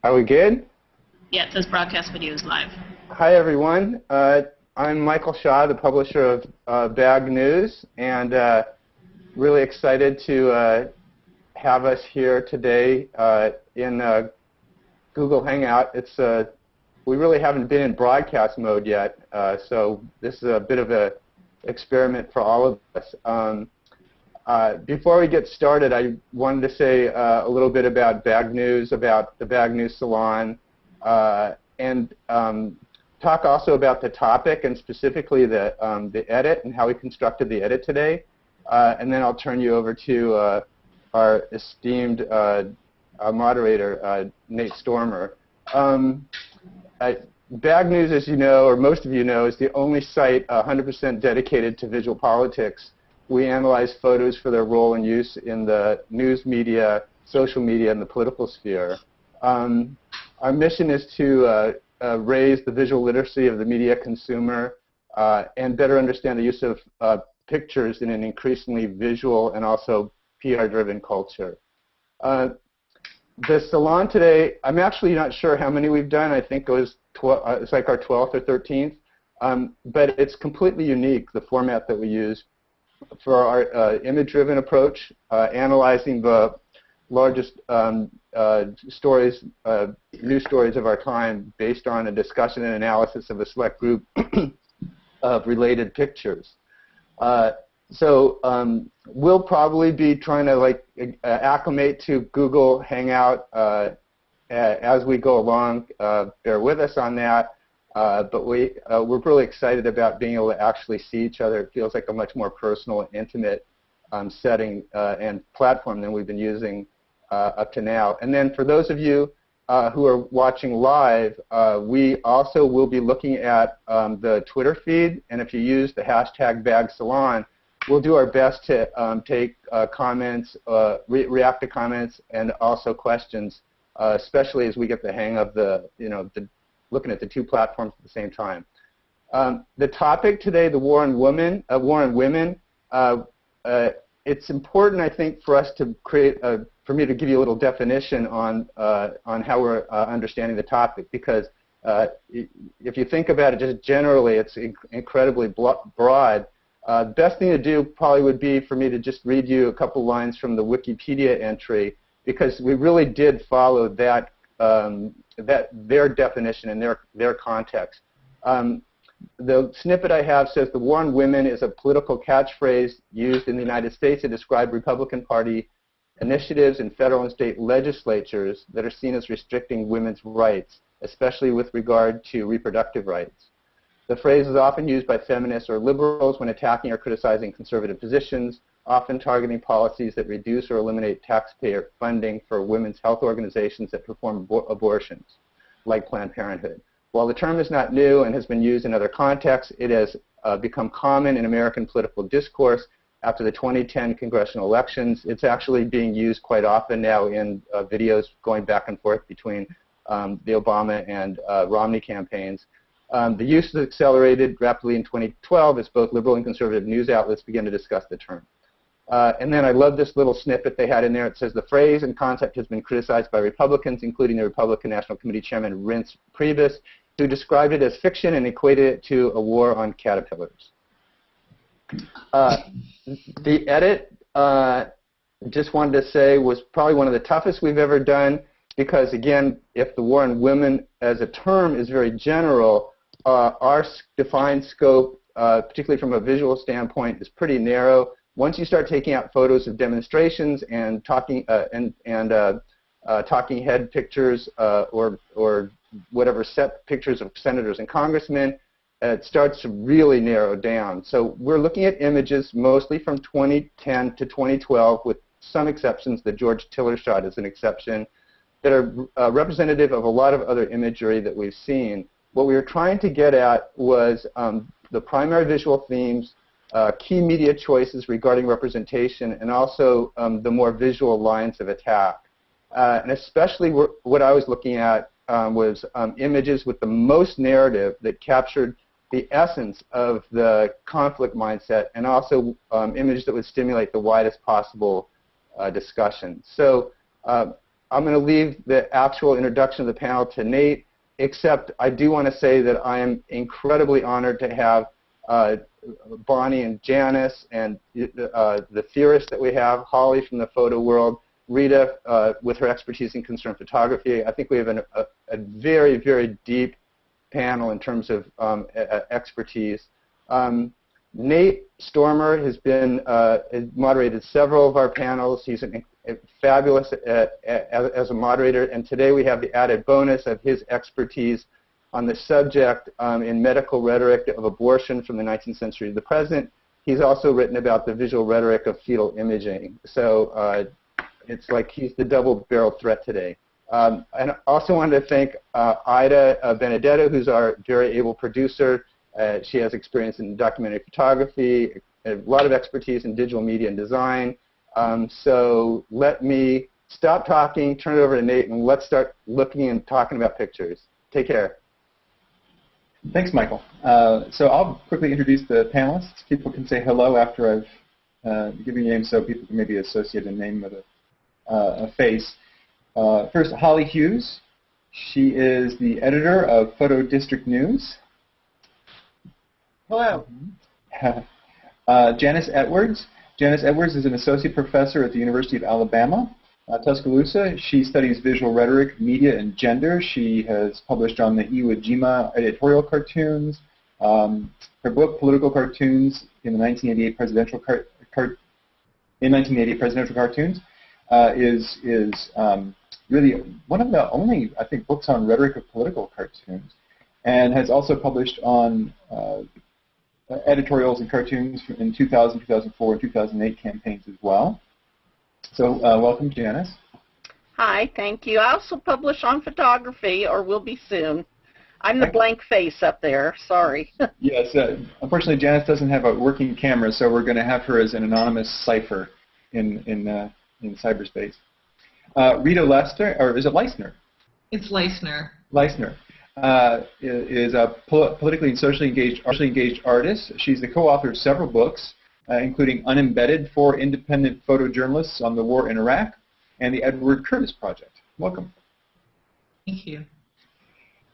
Are we good? Yeah, it says broadcast video is live. Hi, everyone. I'm Michael Shaw, the publisher of BagNews, and really excited to have us here today in Google Hangout. We really haven't been in broadcast mode yet, so this is a bit of an experiment for all of us. Before we get started, I wanted to say a little bit about BagNews, about the BagNews Salon, and talk also about the topic and specifically the edit and how we constructed the edit today. And then I'll turn you over to our esteemed moderator, Nate Stormer. BagNews, as you know, or most of you know, is the only site 100% dedicated to visual politics. We analyze photos for their role and use in the news media, social media, and the political sphere. Our mission is to raise the visual literacy of the media consumer and better understand the use of pictures in an increasingly visual and also PR-driven culture. The salon today, I'm actually not sure how many we've done. I think it was it's like our 12th or 13th, but it's completely unique, the format that we use for our image-driven approach, analyzing the largest stories, news stories of our time based on a discussion and analysis of a select group of related pictures. So we'll probably be trying to acclimate to Google Hangout as we go along. Bear with us on that. But we're really excited about being able to actually see each other. It feels like a much more personal and intimate setting and platform than we've been using up to now. And then for those of you who are watching live, we also will be looking at the Twitter feed. And if you use the hashtag BagSalon, we'll do our best to take comments, react to comments, and also questions, especially as we get the hang of looking at the two platforms at the same time. The topic today, the war on women, it's important, I think, for us to for me to give you a little definition on how we're understanding the topic, because if you think about it just generally, it's incredibly broad. The best thing to do probably would be for me to just read you a couple lines from the Wikipedia entry, because we really did follow that their definition and their context. The snippet I have says the war on women is a political catchphrase used in the United States to describe Republican Party initiatives in federal and state legislatures that are seen as restricting women's rights, especially with regard to reproductive rights. The phrase is often used by feminists or liberals when attacking or criticizing conservative positions, often targeting policies that reduce or eliminate taxpayer funding for women's health organizations that perform abortions, like Planned Parenthood. While the term is not new and has been used in other contexts, it has become common in American political discourse after the 2010 congressional elections. It's actually being used quite often now in videos going back and forth between the Obama and Romney campaigns. The use has accelerated rapidly in 2012 as both liberal and conservative news outlets began to discuss the term. And then I love this little snippet they had in there. It says the phrase and concept has been criticized by Republicans, including the Republican National Committee Chairman Reince Priebus, who described it as fiction and equated it to a war on caterpillars. The edit, just wanted to say, was probably one of the toughest we've ever done because, again, if the war on women as a term is very general, our defined scope, particularly from a visual standpoint, is pretty narrow. Once you start taking out photos of demonstrations and talking talking head pictures or whatever set pictures of senators and congressmen, it starts to really narrow down. So we're looking at images mostly from 2010 to 2012, with some exceptions. The George Tiller shot is an exception, that are representative of a lot of other imagery that we've seen. What we were trying to get at was the primary visual themes, key media choices regarding representation, and also the more visual lines of attack. And especially what I was looking at was images with the most narrative that captured the essence of the conflict mindset, and also images that would stimulate the widest possible discussion. So I'm going to leave the actual introduction of the panel to Nate, except I do want to say that I am incredibly honored to have Bonnie and Janice and the theorists that we have, Holly from the photo world, Rita with her expertise in concern photography. I think we have a very, very deep panel in terms of expertise. Nate Stormer has moderated several of our panels. He's fabulous as a moderator, and today we have the added bonus of his expertise on the subject in medical rhetoric of abortion from the 19th century to the present. He's also written about the visual rhetoric of fetal imaging. So it's like he's the double-barreled threat today. And I also wanted to thank Ida Benedetto, who's our very able producer. She has experience in documentary photography, a lot of expertise in digital media and design. So let me stop talking, turn it over to Nate, and let's start looking and talking about pictures. Take care. Thanks, Michael. So I'll quickly introduce the panelists. People can say hello after I've given you names so people can maybe associate a name with a face. First, Holly Hughes. She is the editor of Photo District News. Hello. Janice Edwards. Janice Edwards is an associate professor at the University of Alabama, Tuscaloosa. She studies visual rhetoric, media, and gender. She has published on the Iwo Jima editorial cartoons. Her book, Political Cartoons in the 1988 Presidential Cartoons, is really one of the only, I think, books on rhetoric of political cartoons, and has also published on editorials and cartoons in 2000, 2004, and 2008 campaigns as well. So welcome, Janice. Hi, thank you. I also publish on photography, or will be soon. I'm the blank face up there. Sorry. Yes. Unfortunately, Janice doesn't have a working camera, so we're going to have her as an anonymous cipher in cyberspace. Rita Lester, or is it Leisner? It's Leisner. Leisner. Is a politically and socially engaged artist. She's the co-author of several books, including Unembedded, 4 Independent Photojournalists on the War in Iraq, and the Edward Curtis Project. Welcome. Thank you.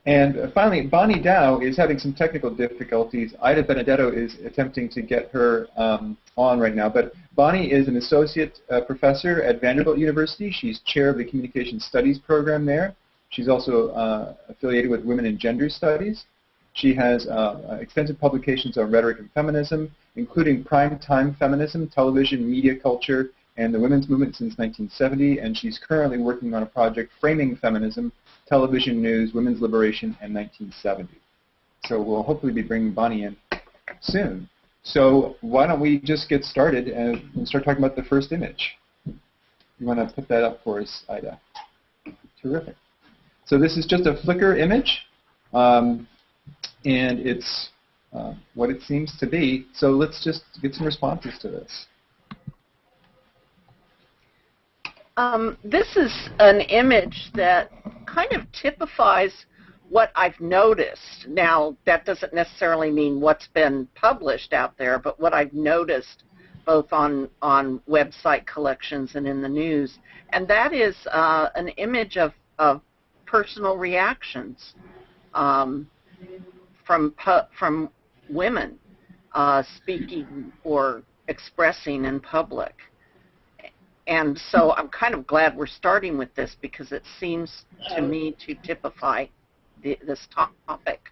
And finally, Bonnie Dow is having some technical difficulties. Ida Benedetto is attempting to get her on right now. But Bonnie is an associate professor at Vanderbilt University. She's chair of the Communication Studies program there. She's also affiliated with Women and Gender Studies. She has extensive publications on rhetoric and feminism, including prime time feminism, television, media culture, and the women's movement since 1970. And she's currently working on a project framing feminism, television news, women's liberation, and 1970. So we'll hopefully be bringing Bonnie in soon. So why don't we just get started and start talking about the first image? You want to put that up for us, Ida? Terrific. So this is just a Flickr image, and it's what it seems to be. So let's just get some responses to this. This is an image that kind of typifies what I've noticed. Now, that doesn't necessarily mean what's been published out there, but what I've noticed both on website collections and in the news. And that is an image of personal reactions from women speaking or expressing in public. And so I'm kind of glad we're starting with this because it seems to me to typify this topic.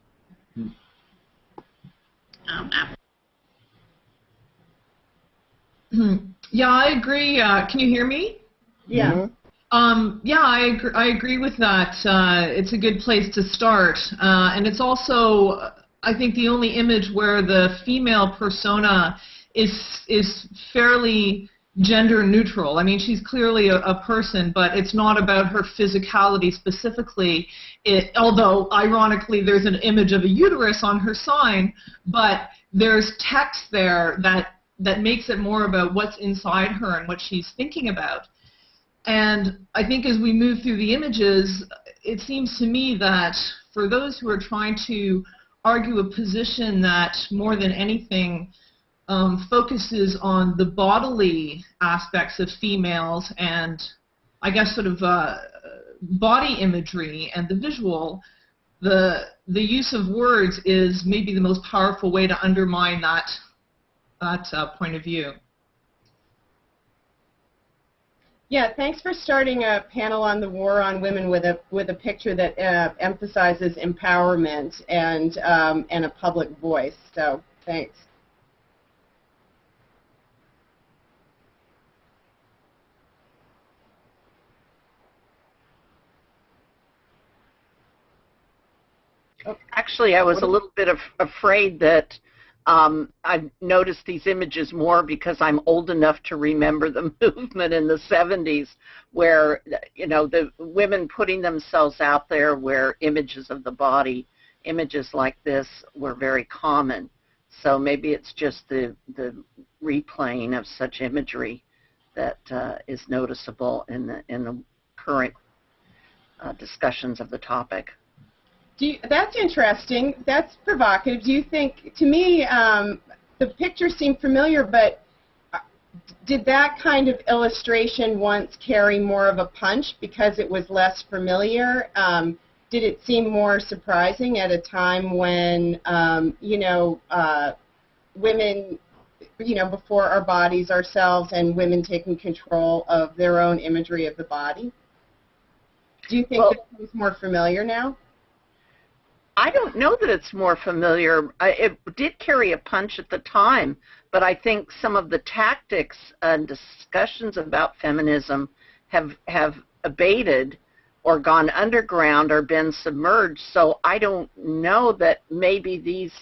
Yeah, I agree. Can you hear me? Yeah. Mm-hmm. Yeah, I agree with that. It's a good place to start. And it's also, I think, the only image where the female persona is fairly gender neutral. I mean, she's clearly a person, but it's not about her physicality specifically. Although, ironically, there's an image of a uterus on her sign, but there's text there that makes it more about what's inside her and what she's thinking about. And I think as we move through the images, it seems to me that for those who are trying to argue a position that more than anything focuses on the bodily aspects of females and I guess, sort of body imagery and the visual, the use of words is maybe the most powerful way to undermine that point of view. Yeah, thanks for starting a panel on the war on women with a picture that emphasizes empowerment and a public voice. So thanks. Actually, I was a little bit afraid that I've noticed these images more because I'm old enough to remember the movement in the 70s where, you know, the women putting themselves out there where images of the body, images like this were very common. So maybe it's just the replaying of such imagery that is noticeable in the current discussions of the topic. That's interesting. That's provocative. Do you think, to me, the picture seemed familiar, but did that kind of illustration once carry more of a punch because it was less familiar? Did it seem more surprising at a time when, you know, women, you know, before our bodies ourselves and women taking control of their own imagery of the body? Do you think that it was more familiar now? I don't know that it's more familiar. It did carry a punch at the time, but I think some of the tactics and discussions about feminism have abated or gone underground or been submerged. So I don't know that maybe these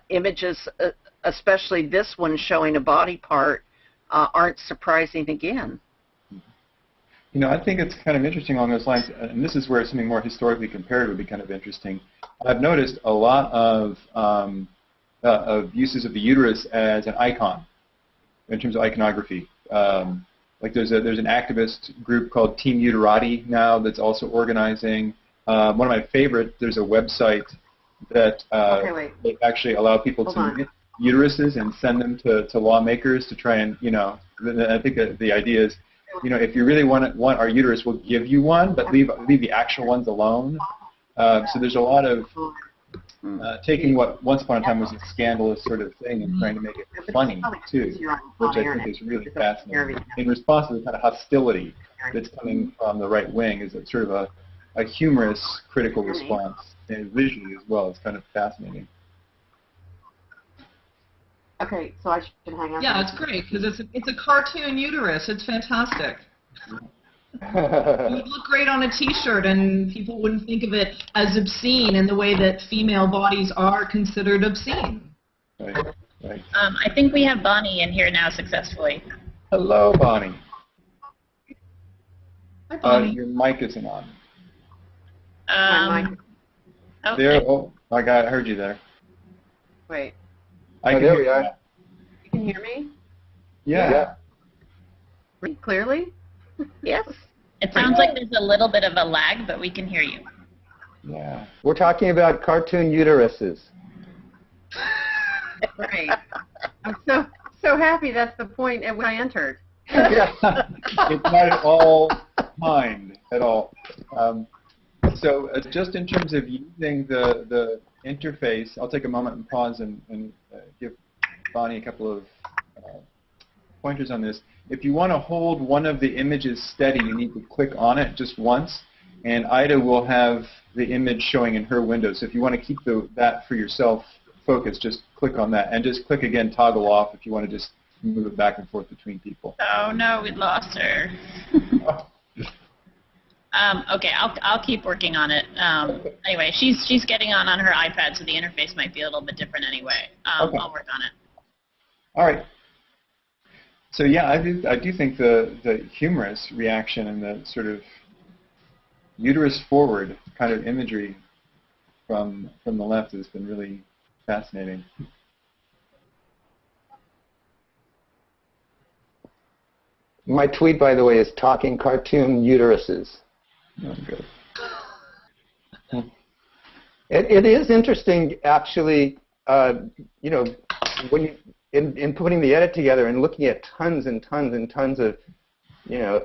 images, especially this one showing a body part, aren't surprising again. You know, I think it's kind of interesting along those lines, and this is where something more historically compared would be kind of interesting. I've noticed a lot of uses of the uterus as an icon in terms of iconography. Like there's an activist group called Team Uterati now that's also organizing. One of my favorite, there's a website that they actually allow people to get uteruses and send them to lawmakers to try and, you know, I think that the idea is, you know, if you really want our uterus, we'll give you one, but leave the actual ones alone. So there's a lot of taking what once upon a time was a scandalous sort of thing and trying to make it funny, too, which I think is really fascinating. In response to the kind of hostility that's coming from the right wing, is sort of a humorous, critical response, and visually as well. It's kind of fascinating. Okay, so I should hang up. Yeah, it's great because it's a cartoon uterus. It's fantastic. It would look great on a T-shirt, and people wouldn't think of it as obscene in the way that female bodies are considered obscene. Right. Right. I think we have Bonnie in here now successfully. Hello, Bonnie. Hi, Bonnie. Your mic isn't on. My mic. Okay. There. Oh, my God, I heard you there. Wait. I can there hear we are. you. You can hear me? Yeah. Clearly? Yes. It sounds like there's a little bit of a lag, but we can hear you. Yeah. We're talking about cartoon uteruses. Great. I'm so happy that's the point at which I entered. Yeah. It's not at all mind at all. So just in terms of using the interface, I'll take a moment and pause and give Bonnie a couple of pointers on this. If you want to hold one of the images steady, you need to click on it just once, and Ida will have the image showing in her window. So if you want to keep that for yourself focused, just click on that, and just click again, toggle off if you want to just move it back and forth between people. Oh no, we lost her. Okay, I'll keep working on it. Anyway, she's getting on her iPad, so the interface might be a little bit different anyway. Okay. I'll work on it. All right. So yeah, I do think the humorous reaction and the sort of uterus forward kind of imagery from the left has been really fascinating. My tweet, by the way, is talking cartoon uteruses. Oh, good. It is interesting, actually, you know, when you, in putting the edit together and looking at tons and tons and tons of you know,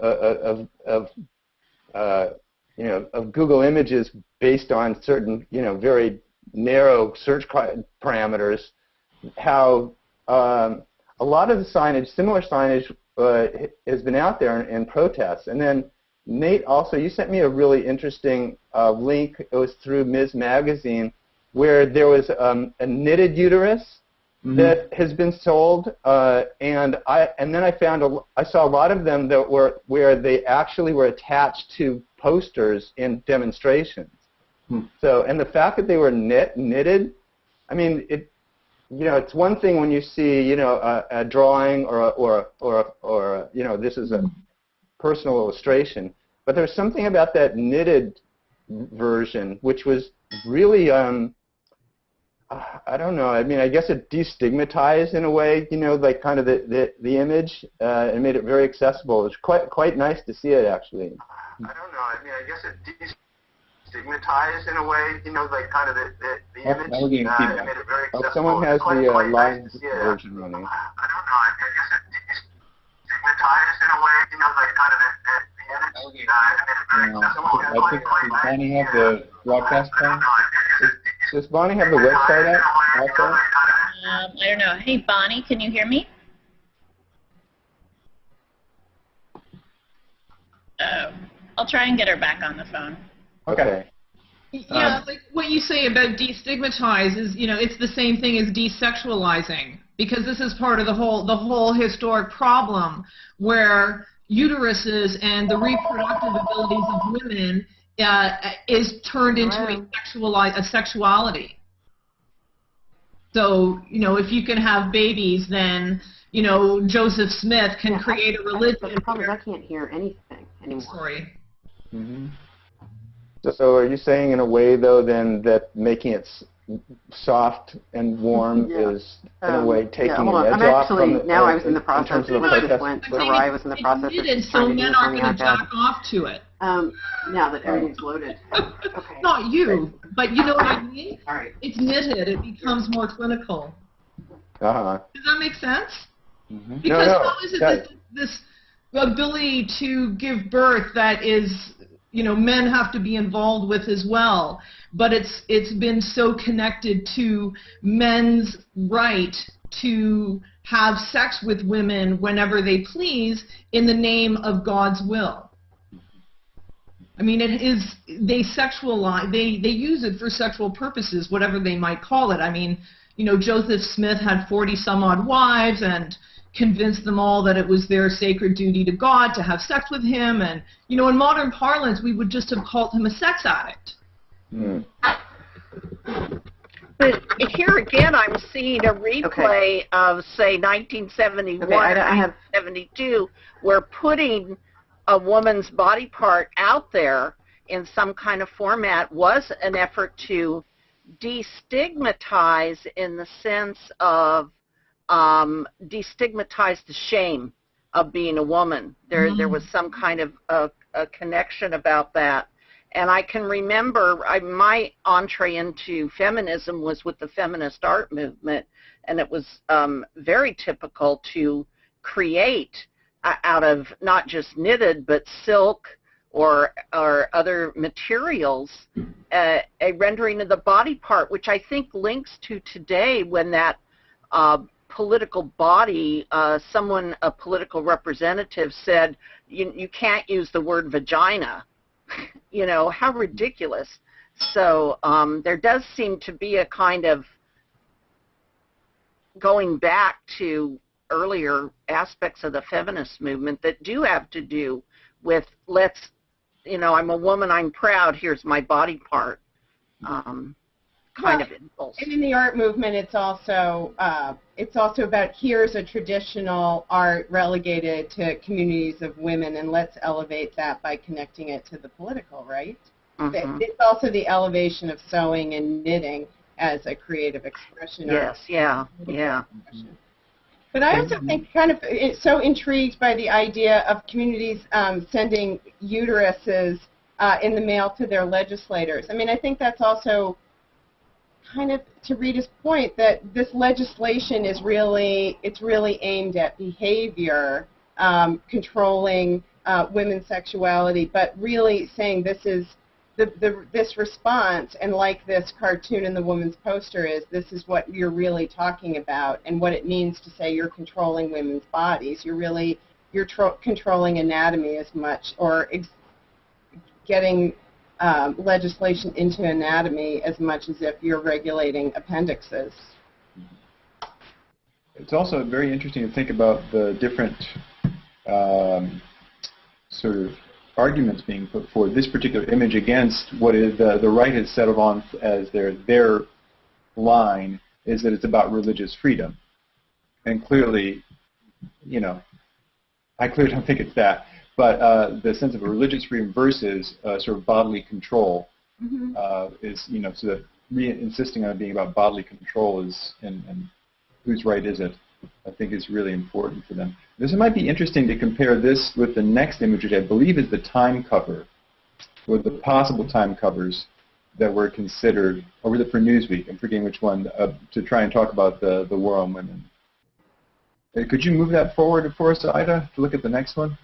of Google Images based on certain, you know, very narrow search parameters, how a lot of the signage, similar signage, has been out there in protests. And then Nate, also, you sent me a really interesting link. It was through Ms. Magazine, where there was a knitted uterus that has been sold, and then I saw a lot of them that were where they actually were attached to posters in demonstrations. So, and the fact that they were knitted, I mean, you know, it's one thing when you see, you know, a drawing or you know, this is a personal illustration, but there's something about that knitted version which was really I don't know. I mean, I guess it destigmatized in a way, you know, like kind of the image, and made it very accessible. It was quite nice to see it, actually. I don't know. I mean, I guess it destigmatized in a way, you know, like kind of the image, and made it very accessible. Someone has the live version running. I don't know. I guess it destigmatized in a way, you know, like kind of the image, and made it very accessible. I think, does Bonnie have the broadcast playing? Does Bonnie have the website up also? I don't know. Hey, Bonnie, can you hear me? I'll try and get her back on the phone. Okay. Yeah, like what you say about destigmatize is, you know, it's the same thing as desexualizing, because this is part of the whole historic problem where uteruses and the reproductive abilities of women is turned into a sexuality. So, you know, if you can have babies, then, you know, Joseph Smith can create a religion. But the problem is I can't hear anything anymore. Sorry. So are you saying in a way, though, then, that making it soft and warm is, in a way, taking an edge off from the, now I was in the process. In terms of I just went where I was in the process of so men aren't going to jack off to it. Now that everything's loaded. Okay. Not you, but you know what I mean? All right. It's knitted. It becomes more clinical. Does that make sense? Because how is it this ability to give birth that is, you know, men have to be involved with as well, but it's been so connected to men's right to have sex with women whenever they please in the name of God's will. I mean, it is, they sexualize, they use it for sexual purposes, whatever they might call it. I mean, you know, Joseph Smith had 40-some-odd wives and convinced them all that it was their sacred duty to God to have sex with him. And, you know, in modern parlance, we would just have called him a sex addict. But here again, I'm seeing a replay of, say, 1971 or 1972, where putting a woman's body part out there in some kind of format was an effort to destigmatize, in the sense of destigmatize the shame of being a woman. There was some kind of a connection about that. And I can remember my entree into feminism was with the feminist art movement, and it was very typical to create out of not just knitted but silk or other materials a rendering of the body part, which I think links to today when that political body, a political representative said, you can't use the word vagina. You know, how ridiculous. So there does seem to be a kind of going back to earlier aspects of the feminist movement that do have to do with, you know, I'm a woman, I'm proud, here's my body part kind of impulse. And in the art movement, it's also about, here's a traditional art relegated to communities of women, and let's elevate that by connecting it to the political, right? It's also the elevation of sewing and knitting as a creative expression. But I also think kind of so intrigued by the idea of communities sending uteruses in the mail to their legislators. I mean, I think that's also kind of to Rita's point that this legislation is really aimed at behavior controlling women's sexuality, but really saying this is this response, and like this cartoon in the woman's poster is, this is what you're really talking about and what it means to say you're controlling women's bodies. You're controlling anatomy as much, or getting legislation into anatomy as much as if you're regulating appendixes. It's also very interesting to think about the different sort of arguments being put forward. This particular image against what is the right has settled on as their line is that it's about religious freedom. And clearly, you know, I clearly don't think it's that. But the sense of a religious freedom versus sort of bodily control is, you know, so that insisting on it being about bodily control is, and whose right is it, I think is really important for them. This might be interesting to compare this with the next image, which I believe is the time cover, or the possible time covers that were considered, or was it for Newsweek? I'm forgetting which one, to try and talk about the war on women. Could you move that forward for us, Ida, to look at the next one?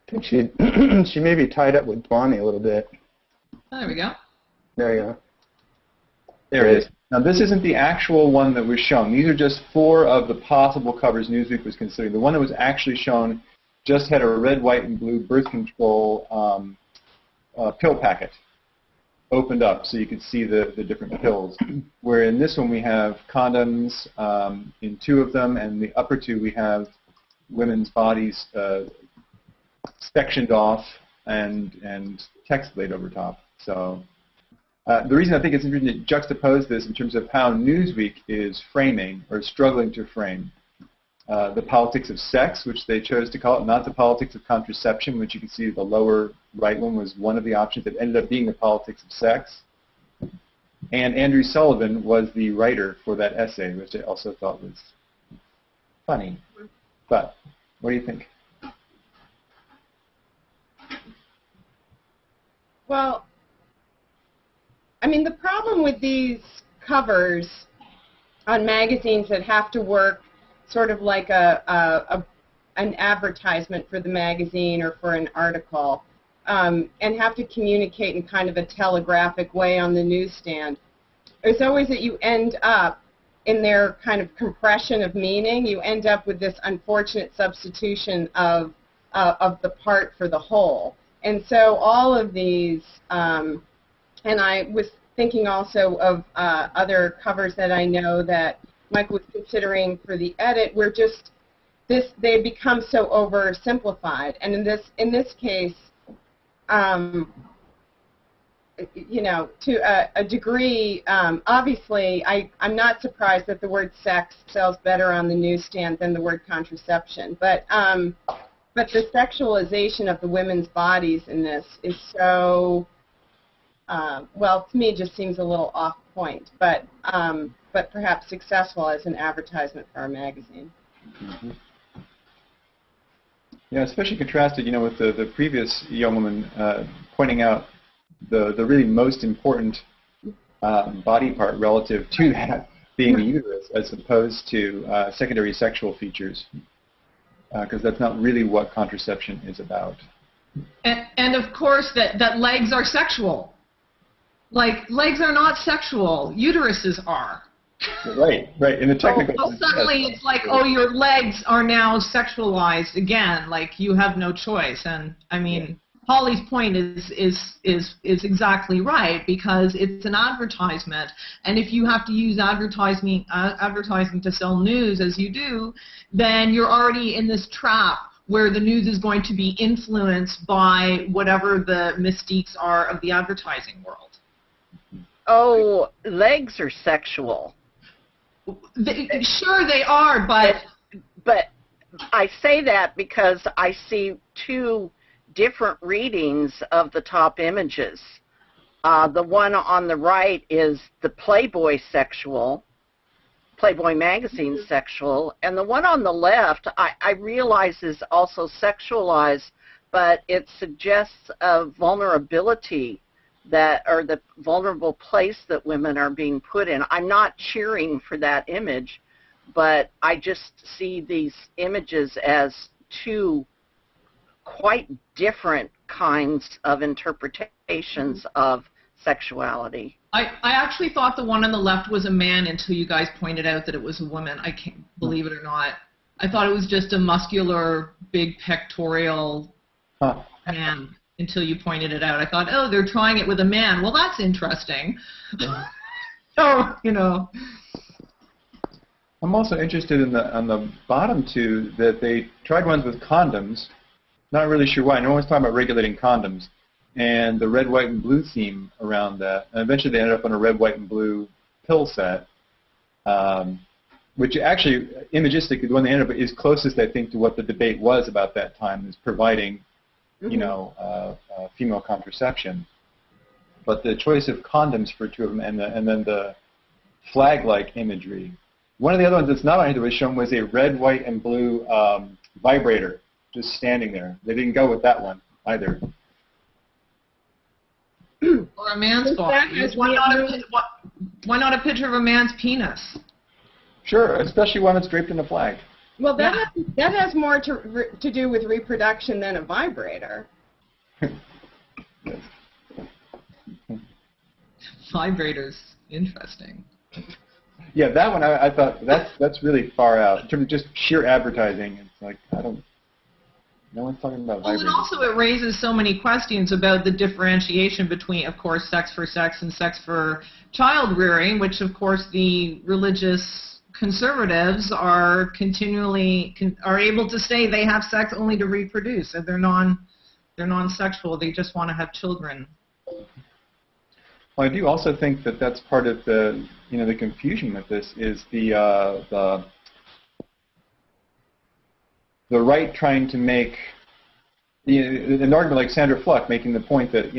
I think she may be tied up with Bonnie a little bit. There we go. There you go. There it is. Now, this isn't the actual one that was shown. These are just 4 of the possible covers Newsweek was considering. The one that was actually shown just had a red, white, and blue birth control pill packet opened up so you could see the different pills. Where in this one we have condoms in 2 of them, and the upper 2 we have women's bodies sectioned off and text laid over top. So the reason I think it's interesting to juxtapose this in terms of how Newsweek is framing, or struggling to frame, the politics of sex, which they chose to call it, not the politics of contraception, which you can see the lower right one was one of the options that ended up being the politics of sex. And Andrew Sullivan was the writer for that essay, which I also thought was funny. But what do you think? Well, I mean, the problem with these covers on magazines that have to work sort of like an advertisement for the magazine or for an article, and have to communicate in kind of a telegraphic way on the newsstand, is always that you end up in their kind of compression of meaning. You end up with this unfortunate substitution of the part for the whole. And so all of these, and I was thinking also of other covers that I know that Mike was considering for the edit, where just they become so oversimplified. And in this case, you know, to a degree, obviously, I'm not surprised that the word sex sells better on the newsstand than the word contraception. But the sexualization of the women's bodies in this is so, well, to me, it just seems a little off point, but perhaps successful as an advertisement for our magazine. Mm-hmm. Yeah, especially contrasted, you know, with the previous young woman pointing out the really most important body part relative to that being the uterus, as opposed to secondary sexual features, because that's not really what contraception is about. And of course, that legs are sexual. Like, legs are not sexual. Uteruses are. Right. In the technical so suddenly it's like, oh, your legs are now sexualized again. Like, you have no choice. And I mean, Holly's point is exactly right, because it's an advertisement, and if you have to use advertising to sell news, as you do, then you're already in this trap where the news is going to be influenced by whatever the mystiques are of the advertising world. Oh, legs are sexual. Sure they are, but I say that because I see 2 different readings of the top images. The one on the right is the Playboy sexual, Playboy magazine sexual, and the one on the left I realize is also sexualized, but it suggests a vulnerability or the vulnerable place that women are being put in. I'm not cheering for that image, but I just see these images as two quite different kinds of interpretations of sexuality. I actually thought the one on the left was a man until you guys pointed out that it was a woman. I can't believe it or not. I thought it was just a muscular, big pectoral man until you pointed it out. I thought, oh, they're trying it with a man. Well, that's interesting. So, you know. I'm also interested in on the bottom two that they tried ones with condoms. Not really sure why. No one's talking about regulating condoms. And the red, white, and blue theme around that. And eventually they ended up on a red, white, and blue pill set, which actually, imagistically, the one they ended up is closest, I think, to what the debate was about that time, is providing, you know, female contraception. But the choice of condoms for two of them, and then the flag-like imagery. One of the other ones that's not on here that was shown was a red, white, and blue vibrator just standing there. They didn't go with that one either. Or a man's body. Why not a picture of a man's penis? Sure, especially one that's draped in a flag. Well, that has more to do with reproduction than a vibrator. Yes. Vibrators, interesting. Yeah, that one I thought that's really far out in terms of just sheer advertising. It's like no one's talking about vibrators. Well, and also it raises so many questions about the differentiation between, of course, sex for sex and sex for child rearing, which, of course, the religious conservatives are continually are able to say they have sex only to reproduce, and they're non-sexual. They just want to have children. Well, I do also think that that's part of the the confusion with this is the right trying to make an argument like Sandra Fluck making the point that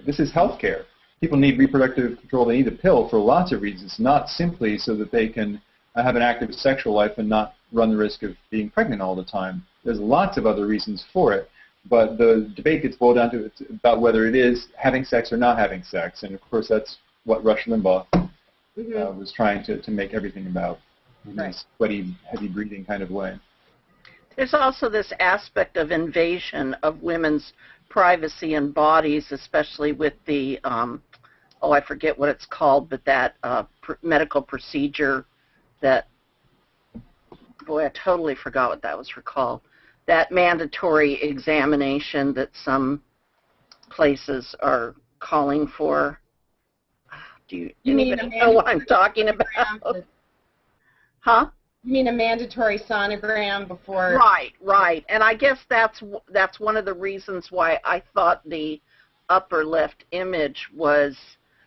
this is healthcare. People need reproductive control. They need a pill for lots of reasons, not simply so that they can have an active sexual life and not run the risk of being pregnant all the time. There's lots of other reasons for it. But the debate gets boiled down to about whether it is having sex or not having sex. And, of course, that's what Rush Limbaugh was trying to make everything about, in a sweaty, heavy breathing kind of way. There's also this aspect of invasion of women's privacy and bodies, especially with the, I forget what it's called, but that medical procedure that, boy, I totally forgot what that was called. That mandatory examination that some places are calling for. Do anybody know what I'm talking about? Huh? You mean a mandatory sonogram before? Right. And I guess that's one of the reasons why I thought the upper left image was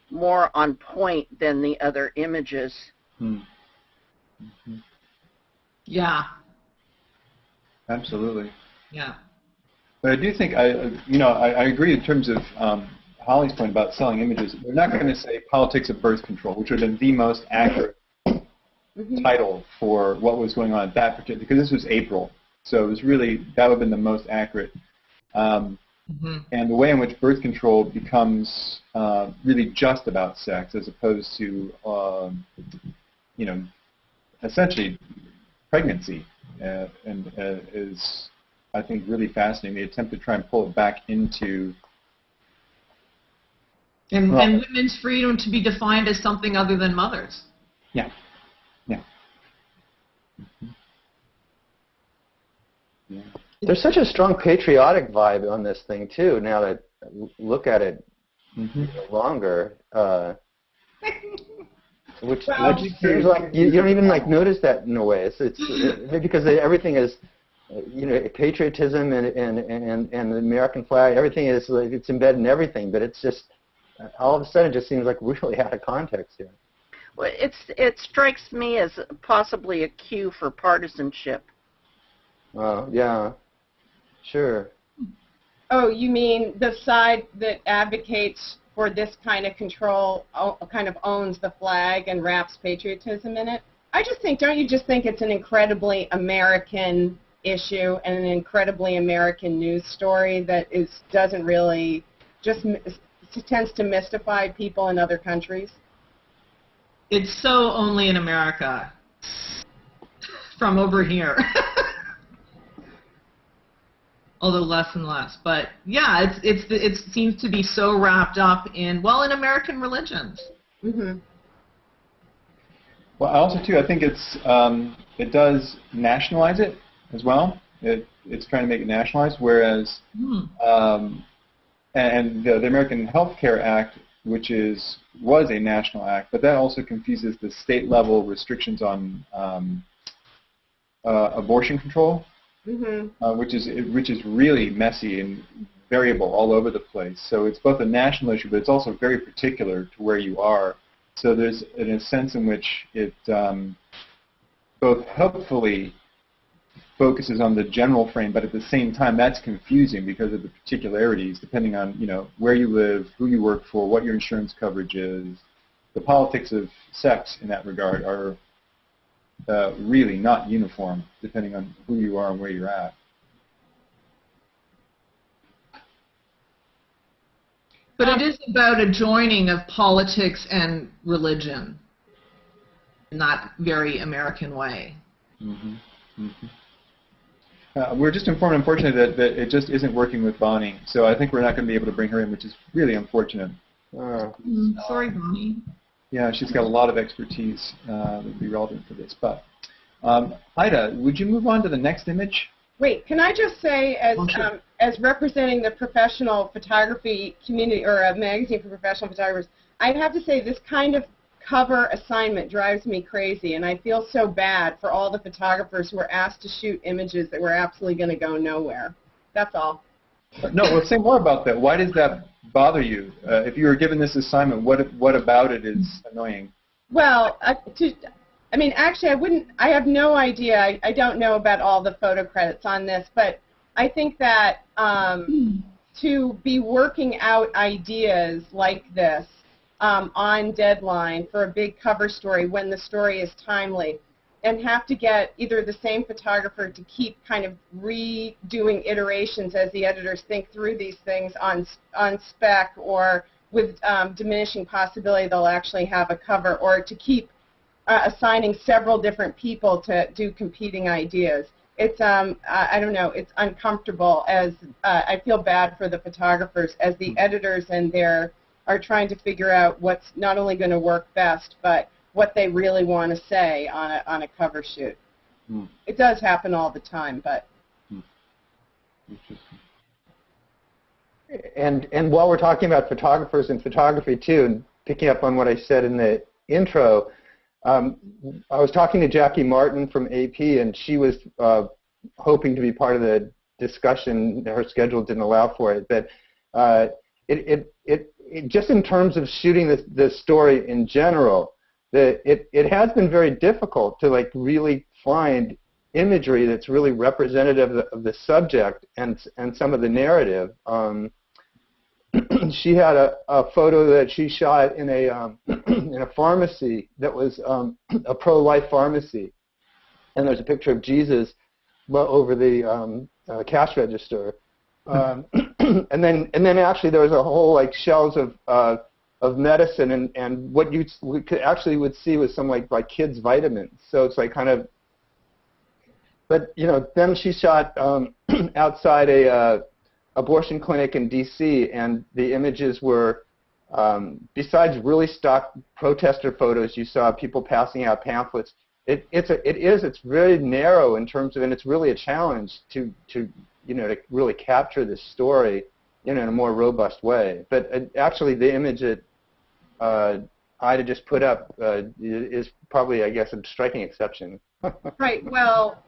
more on point than the other images. Yeah. Absolutely. Yeah. But I do think I agree in terms of Holly's point about selling images. They're not going to say politics of birth control, which would have been the most accurate title for what was going on at that particular, because this was April, so it was really that would have been the most accurate. And the way in which birth control becomes really just about sex, as opposed to essentially pregnancy. Is, I think, really fascinating. They attempt to try and pull it back into... And women's freedom to be defined as something other than mothers. Yeah. There's such a strong patriotic vibe on this thing, too, now that I look at it longer. Which seems like you don't even notice that in a way. It's because everything is, patriotism and the American flag. Everything is it's embedded in everything. But it's just all of a sudden it just seems like really out of context here. Well, it strikes me as possibly a cue for partisanship. Yeah, sure. Oh, you mean the side that advocates for this kind of control kind of owns the flag and wraps patriotism in it? Don't you just think it's an incredibly American issue and an incredibly American news story that doesn't really, just tends to mystify people in other countries? It's so only in America. from over here. Although less and less. But yeah, it seems to be so wrapped up in, well, in American religions. Mm-hmm. Well, also too, I think it does nationalize it as well. It's trying to make it nationalized, whereas and the American Health Care Act, which was a national act, but that also confuses the state level restrictions on abortion control, which is really messy and variable all over the place. So it's both a national issue, but it's also very particular to where you are. So there's a sense in which it both helpfully focuses on the general frame, but at the same time that's confusing because of the particularities, depending on where you live, who you work for, what your insurance coverage is. The politics of sex in that regard are really not uniform, depending on who you are and where you're at. But it is about a joining of politics and religion in that very American way. Mm-hmm. Mm-hmm. We're just informed, unfortunately, that it just isn't working with Bonnie. So I think we're not going to be able to bring her in, which is really unfortunate. Sorry, Bonnie. Yeah, she's got a lot of expertise that would be relevant for this. But Ida, would you move on to the next image? Wait, can I just say, as representing the professional photography community, or a magazine for professional photographers, I'd have to say this kind of cover assignment drives me crazy, and I feel so bad for all the photographers who were asked to shoot images that were absolutely going to go nowhere. That's all. No, well, say more about that. Why does that bother you? If you were given this assignment, what about it is annoying? Well, I mean, actually, I have no idea. I don't know about all the photo credits on this, but I think that to be working out ideas like this on deadline for a big cover story when the story is timely, and have to get either the same photographer to keep kind of redoing iterations as the editors think through these things on spec, or with diminishing possibility they'll actually have a cover, or to keep assigning several different people to do competing ideas. It's I don't know, it's uncomfortable, as I feel bad for the photographers as the editors and are trying to figure out what's not only going to work best, but what they really want to say on a cover shoot. It does happen all the time, but. And while we're talking about photographers and photography too, and picking up on what I said in the intro, I was talking to Jackie Martin from AP, and she was hoping to be part of the discussion. Her schedule didn't allow for it, but it just in terms of shooting this story in general, it has been very difficult to really find imagery that's really representative of the subject and some of the narrative. She had a photo that she shot in a pharmacy that was a pro-life pharmacy, and there's a picture of Jesus over the cash register, and then actually there was a whole shelves of medicine, and what we would see was some like kids' vitamins. So it's kind of, but then she shot outside a abortion clinic in D.C., and the images were, besides really stock protester photos, you saw people passing out pamphlets. It's very narrow in terms of, and it's really a challenge to really capture this story in a more robust way. But actually, the image that Ida just put up is probably, I guess, a striking exception. Right. Well.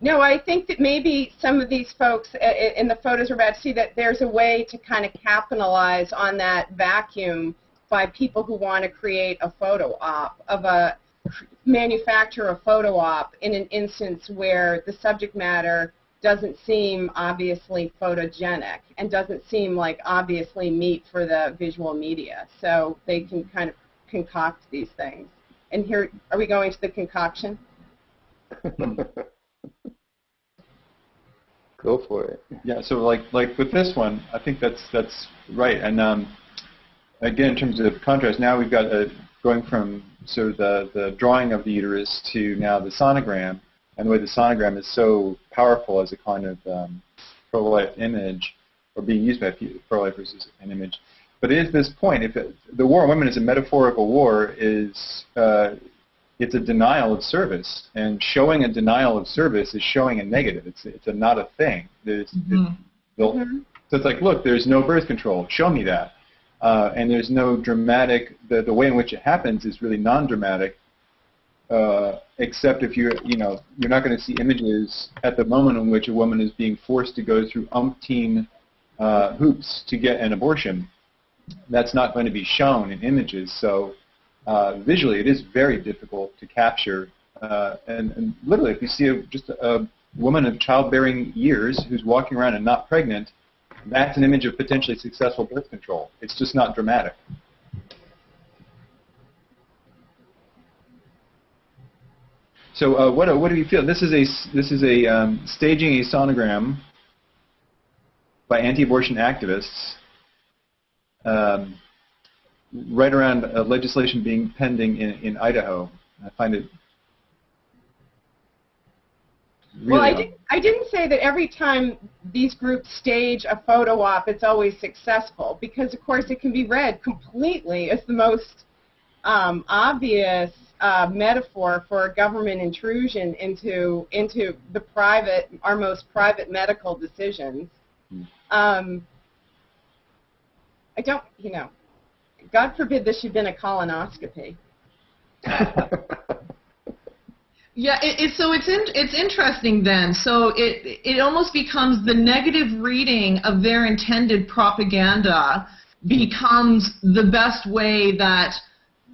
No, I think that maybe some of these folks in the photos we're about to see, that there's a way to kind of capitalize on that vacuum by people who want to create a photo op, manufacture a photo op in an instance where the subject matter doesn't seem obviously photogenic and doesn't seem like obviously meat for the visual media. So they can kind of concoct these things. And here, are we going to the concoction? Go for it. Yeah. So like with this one, I think that's right. And again, in terms of contrast, now we've got going from sort of the drawing of the uterus to now the sonogram, and the way the sonogram is so powerful as a kind of pro-life image, or being used by pro-lifers as an image. But it is this point, the war on women is a metaphorical war, it's a denial of service, and showing a denial of service is showing a negative. It's not a thing. So it's like, look, there's no birth control. Show me that. And there's no dramatic. The way in which it happens is really non-dramatic, except if you're not going to see images at the moment in which a woman is being forced to go through umpteen hoops to get an abortion. That's not going to be shown in images. So visually, it is very difficult to capture. And literally, if you see just a woman of childbearing years who's walking around and not pregnant, that's an image of potentially successful birth control. It's just not dramatic. So what do you feel? This is a staging a sonogram by anti-abortion activists right around legislation being pending in Idaho. I find it really well, I didn't say that every time these groups stage a photo op, it's always successful, because, of course, it can be read completely as the most obvious metaphor for government intrusion into our most private medical decisions. I don't, God forbid this should have been a colonoscopy. Yeah, so it's interesting then. So it almost becomes the negative reading of their intended propaganda becomes the best way that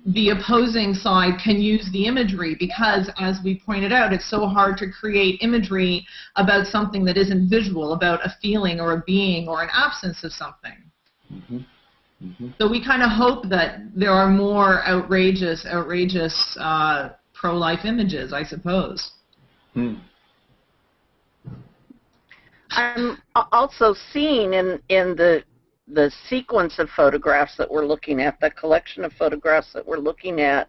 the opposing side can use the imagery, because, as we pointed out, it's so hard to create imagery about something that isn't visual, about a feeling or a being or an absence of something. Mm-hmm. Mm-hmm. So we kind of hope that there are more outrageous pro-life images, I suppose. I'm also seeing in the sequence of photographs that we're looking at, the collection of photographs that we're looking at,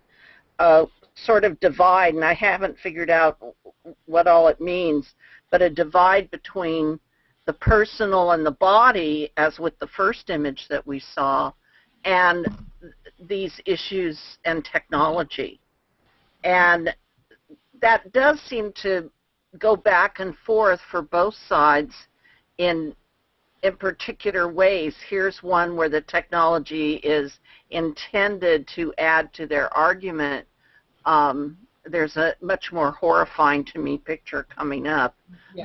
sort of divide, and I haven't figured out what all it means, but a divide between the personal and the body, as with the first image that we saw, and these issues and technology. And that does seem to go back and forth for both sides in particular ways. Here's one where the technology is intended to add to their argument. There's a much more horrifying to me picture coming up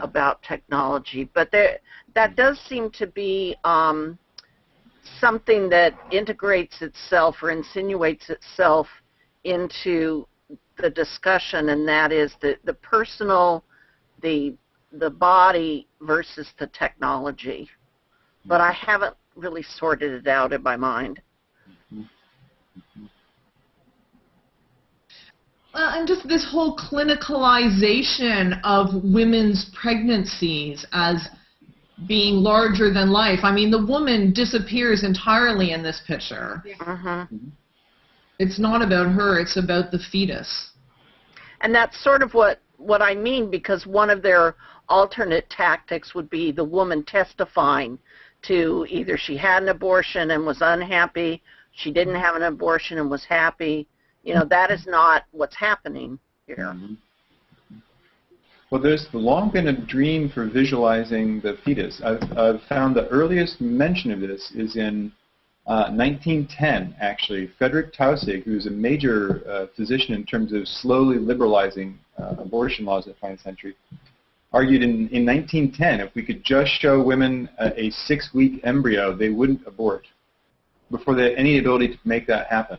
about technology. But that does seem to be something that integrates itself or insinuates itself into the discussion, and that is the personal, the body versus the technology. But I haven't really sorted it out in my mind. And just this whole clinicalization of women's pregnancies as being larger than life. I mean, the woman disappears entirely in this picture. It's not about her, it's about the fetus. And that's sort of what I mean, because one of their alternate tactics would be the woman testifying to either she had an abortion and was unhappy, she didn't have an abortion and was happy. That is not what's happening here. Well, there's long been a dream for visualizing the fetus. I've found the earliest mention of this is in 1910, actually. Frederick Taussig, who's a major physician in terms of slowly liberalizing abortion laws in the 20th century, argued in 1910 if we could just show women a 6-week embryo, they wouldn't abort before they had any ability to make that happen,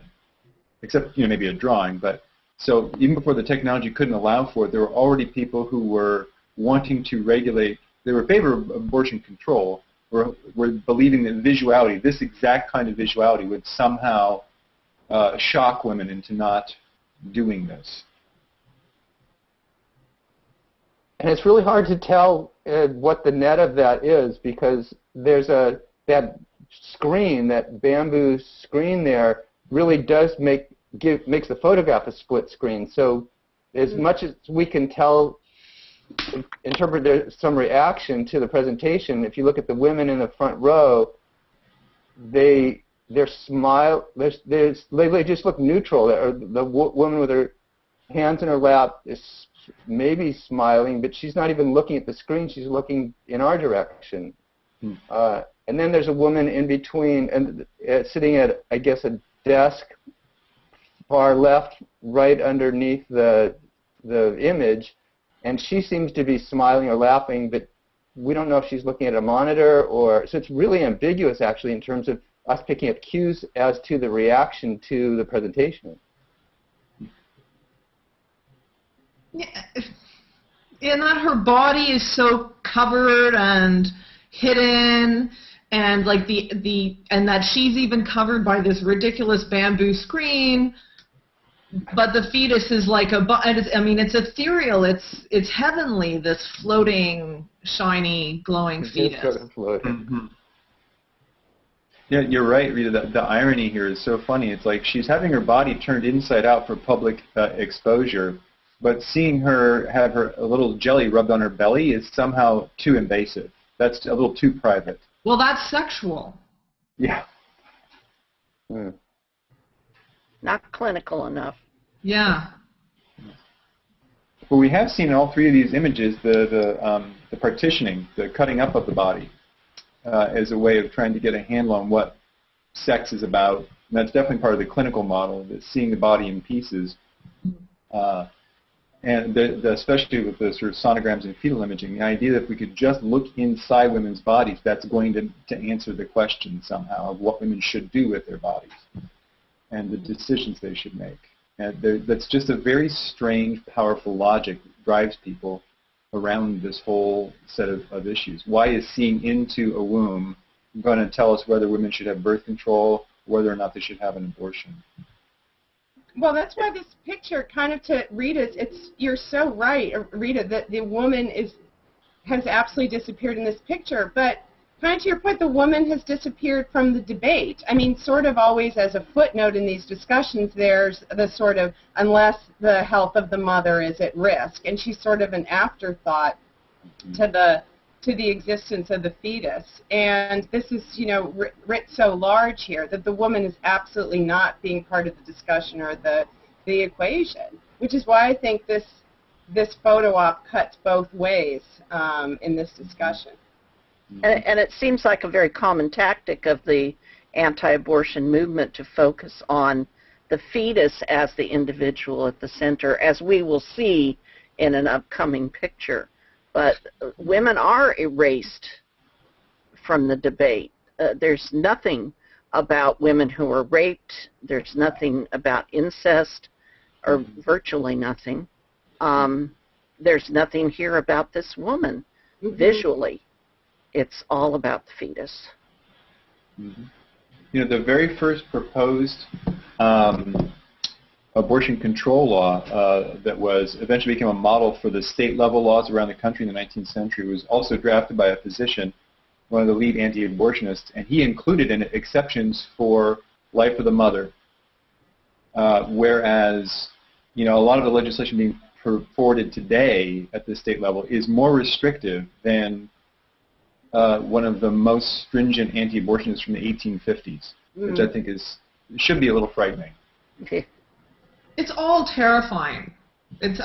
except maybe a drawing. But so even before the technology couldn't allow for it, there were already people who were wanting to regulate. They were in favor of abortion control. Were believing that visuality, this exact kind of visuality, would somehow shock women into not doing this. And it's really hard to tell what the net of that is, because there's that screen, that bamboo screen there, really does make makes the photograph a split screen. So as much as we can tell, interpret some reaction to the presentation, if you look at the women in the front row, they just look neutral. The woman with her hands in her lap is maybe smiling, but she's not even looking at the screen. She's looking in our direction. And then there's a woman in between, and sitting at, I guess, a desk far left, right underneath the image, and she seems to be smiling or laughing, but we don't know if she's looking at a monitor or... So it's really ambiguous, actually, in terms of us picking up cues as to the reaction to the presentation. Yeah, and that her body is so covered and hidden, and like and that she's even covered by this ridiculous bamboo screen, but the fetus is like I mean, it's ethereal, it's heavenly, this floating, shiny, glowing fetus. Sort of floating. Mm-hmm. Yeah, you're right, Rita. The irony here is so funny. It's like she's having her body turned inside out for public exposure, but seeing her have a little jelly rubbed on her belly is somehow too invasive. That's a little too private. Well, that's sexual. Yeah. Not clinical enough. Yeah. Well, we have seen in all three of these images the partitioning, the cutting up of the body as a way of trying to get a handle on what sex is about. And that's definitely part of the clinical model, that seeing the body in pieces. And especially with the sort of sonograms and fetal imaging, the idea that if we could just look inside women's bodies, that's going to answer the question somehow of what women should do with their bodies and the decisions they should make. And that's just a very strange, powerful logic that drives people around this whole set of issues. Why is seeing into a womb going to tell us whether women should have birth control, whether or not they should have an abortion? Well, that's why this picture, kind of to Rita, you're so right, Rita, that the woman has absolutely disappeared in this picture. But kind of to your point, the woman has disappeared from the debate. I mean, sort of always as a footnote in these discussions, there's the sort of, unless the health of the mother is at risk, and she's sort of an afterthought to the existence of the fetus. And this is, writ so large here that the woman is absolutely not being part of the discussion or the equation, which is why I think this photo op cuts both ways in this discussion. And it seems like a very common tactic of the anti-abortion movement to focus on the fetus as the individual at the center, as we will see in an upcoming picture. But women are erased from the debate. There's nothing about women who are raped. There's nothing about incest, or virtually nothing. There's nothing here about this woman visually. It's all about the fetus. The very first proposed abortion control law that was eventually became a model for the state-level laws around the country in the 19th century was also drafted by a physician, one of the lead anti-abortionists, and he included in it exceptions for life of the mother, whereas a lot of the legislation being forwarded today at the state level is more restrictive than one of the most stringent anti-abortionists from the 1850s, which I think should be a little frightening. It's all terrifying. And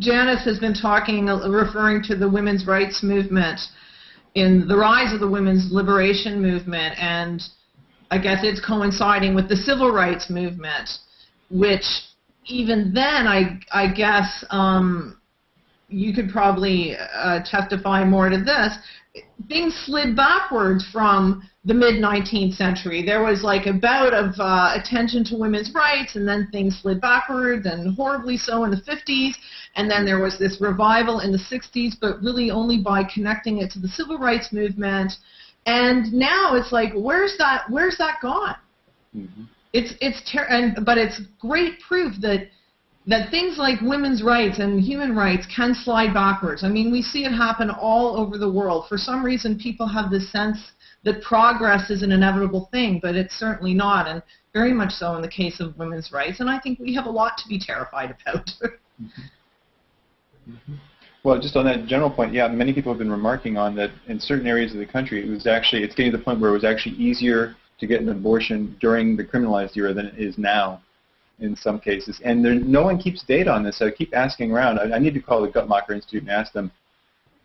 Janice has been referring to the women's rights movement in the rise of the women's liberation movement, and I guess it's coinciding with the civil rights movement, which even then, I guess you could probably testify more to this. Things slid backwards from the mid-19th century. There was like a bout of attention to women's rights, and then things slid backwards, and horribly so in the 50s, and then there was this revival in the 60s, but really only by connecting it to the civil rights movement. And now it's like, where's that gone? But it's great proof that that things like women's rights and human rights can slide backwards. I mean, we see it happen all over the world. For some reason, people have this sense that progress is an inevitable thing, but it's certainly not, and very much so in the case of women's rights. And I think we have a lot to be terrified about. Well, just on that general point, yeah, many people have been remarking on that in certain areas of the country, it's getting to the point where it was actually easier to get an abortion during the criminalized era than it is now in some cases. And no one keeps data on this, so I keep asking around. I need to call the Guttmacher Institute and ask them,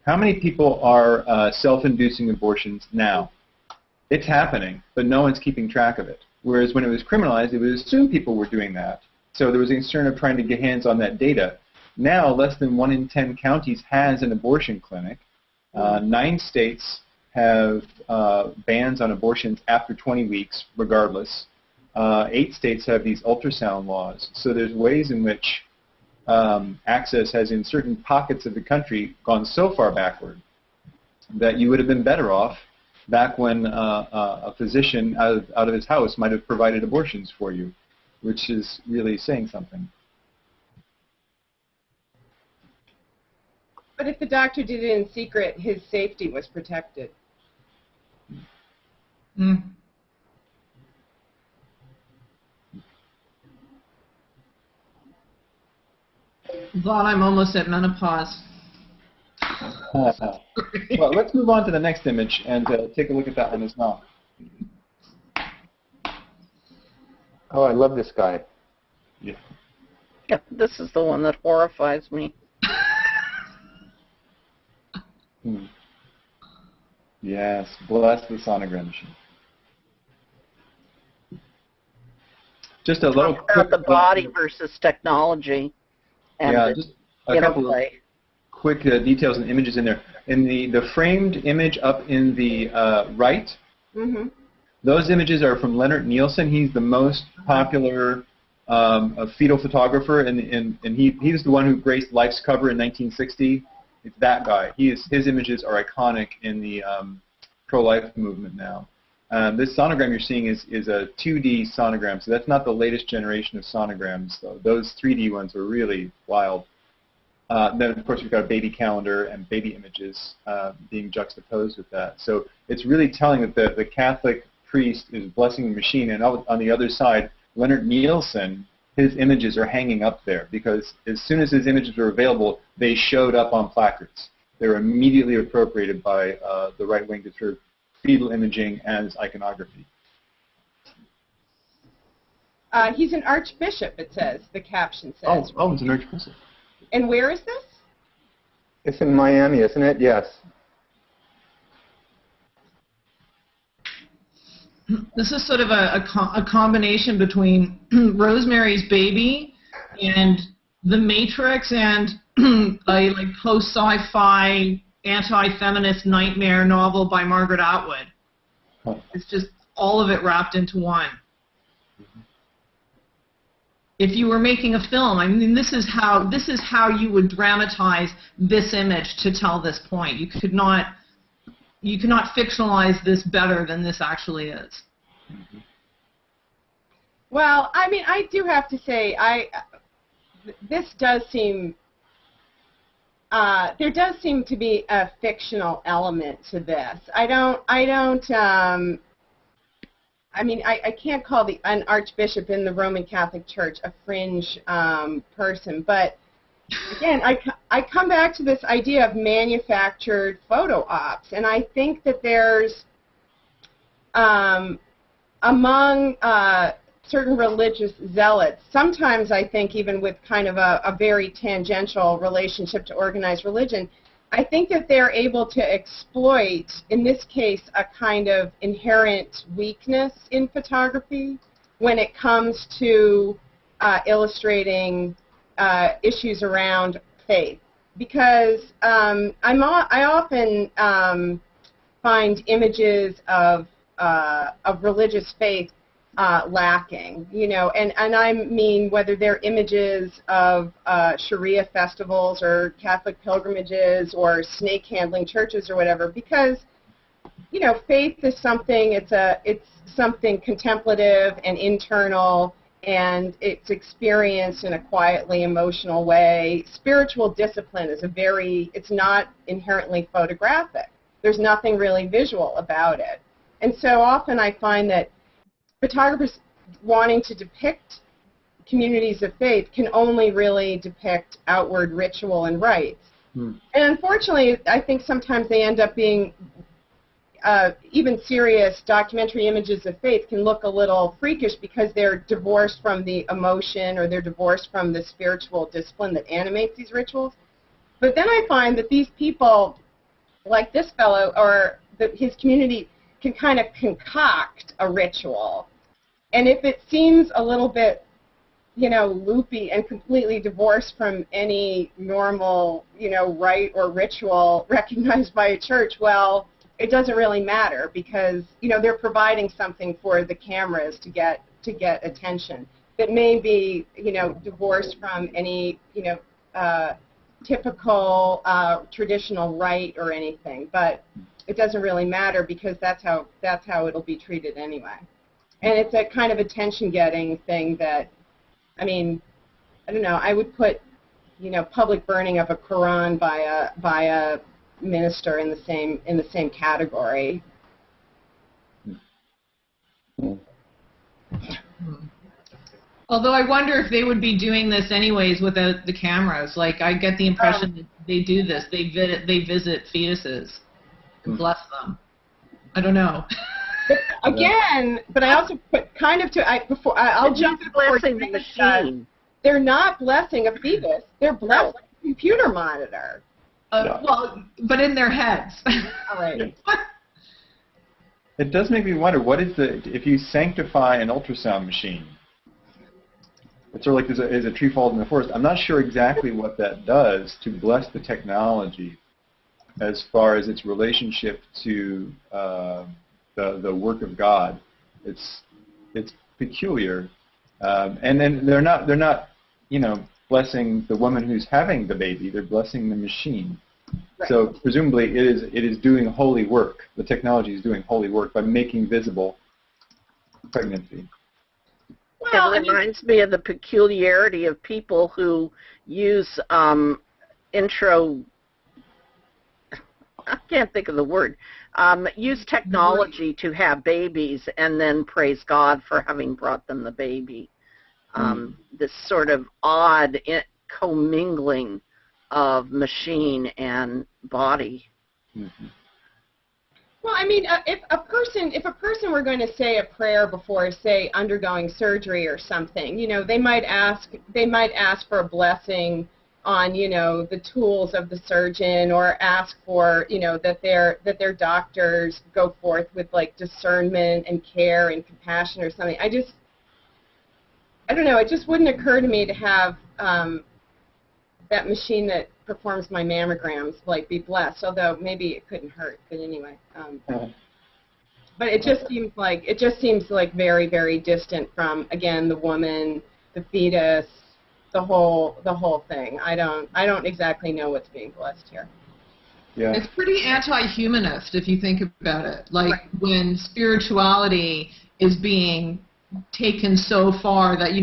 how many people are self-inducing abortions now? It's happening, but no one's keeping track of it. Whereas when it was criminalized, it was assumed people were doing that. So there was a concern of trying to get hands on that data. Now, less than 1 in 10 counties has an abortion clinic. 9 states have bans on abortions after 20 weeks, regardless. 8 states have these ultrasound laws. So there's ways in which access has, in certain pockets of the country, gone so far backward that you would have been better off back when a physician out of his house might have provided abortions for you, which is really saying something. But if the doctor did it in secret, his safety was protected. Mm. Glad I'm almost at menopause. Well, let's move on to the next image and take a look at that one as well. Oh, I love this guy. Yeah. Yeah, this is the one that horrifies me. Yes, bless the sonogram machine. Just a little Talk about the body versus technology and yeah, the just a couple of interplay. quick details and images in there. In the framed image up in the right, those images are from Leonard Nielsen. He's the most popular fetal photographer, and he's the one who graced Life's cover in 1960. It's that guy. His images are iconic in the pro-life movement now. This sonogram you're seeing is a 2D sonogram, so that's not the latest generation of sonograms. Though. Those 3D ones are really wild. Then, of course, we've got a baby calendar and baby images being juxtaposed with that. So it's really telling that the Catholic priest is blessing the machine, and on the other side, Leonard Nielsen, his images are hanging up there because as soon as his images were available, they showed up on placards. They were immediately appropriated by the right wing to serve fetal imaging as iconography. He's an archbishop, it says, the caption says. Oh, it's an archbishop. And where is this? It's in Miami, isn't it? Yes. This is sort of a combination between Rosemary's Baby and The Matrix and a like post-sci-fi anti-feminist nightmare novel by Margaret Atwood. It's just all of it wrapped into one. If you were making a film, I mean, this is how you would dramatize this image to tell this point. You cannot fictionalize this better than this actually is. Well, I mean, I do have to say, this does seem, there does seem to be a fictional element to this. I mean, I can't call an archbishop in the Roman Catholic Church a fringe person, but again, I come back to this idea of manufactured photo ops, and I think that there's, among certain religious zealots, sometimes I think even with kind of a very tangential relationship to organized religion, I think that they're able to exploit, in this case, a kind of inherent weakness in photography when it comes to illustrating issues around faith. Because I often find images of religious faith lacking, you know, and I mean whether they're images of Sharia festivals or Catholic pilgrimages or snake handling churches or whatever, because, you know, faith is something, it's something contemplative and internal and it's experienced in a quietly emotional way. Spiritual discipline is it's not inherently photographic. There's nothing really visual about it. And so often I find that photographers wanting to depict communities of faith can only really depict outward ritual and rites. And unfortunately, I think sometimes they end up being even serious documentary images of faith can look a little freakish because they're divorced from the emotion or they're divorced from the spiritual discipline that animates these rituals. But then I find that these people, like this fellow or his community, can kind of concoct a ritual. And if it seems a little bit, loopy and completely divorced from any normal, rite or ritual recognized by a church, well, it doesn't really matter because, they're providing something for the cameras to get attention that may be, divorced from any, typical traditional rite or anything. But it doesn't really matter because that's how it'll be treated anyway. And it's a kind of attention-getting thing that, I don't know, I would put, public burning of a Quran by a minister in the same category. Although I wonder if they would be doing this anyways without the cameras. Like, I get the impression that they do this. They visit fetuses and bless them. I don't know. But again, but I also put kind of I'll jump blessing the machine. They're not blessing a fetus. They're blessing a computer monitor. Well, but in their heads. All right. It does make me wonder, if you sanctify an ultrasound machine, it's sort of like there's a tree falls in the forest. I'm not sure exactly what that does to bless the technology as far as its relationship to the work of God. It's peculiar, and then they're not blessing the woman who's having the baby. They're blessing the machine. Right. So presumably it is doing holy work. The technology is doing holy work by making visible pregnancy. Well, it reminds me of the peculiarity of people who use I can't think of the word, use technology to have babies and then praise God for having brought them the baby. This sort of odd commingling of machine and body. Mm-hmm. Well, if a person were going to say a prayer before, say, undergoing surgery or something, they might ask for a blessing on, the tools of the surgeon, or ask for, that their doctors go forth with like discernment and care and compassion or something. I don't know. It just wouldn't occur to me to have that machine that performs my mammograms be blessed. Although maybe it couldn't hurt. But anyway, but it just seems like very, very distant from, again, the woman, the fetus, the whole thing. I don't exactly know what's being blessed here. Yeah. It's pretty anti-humanist if you think about it. Like when spirituality is being taken so far that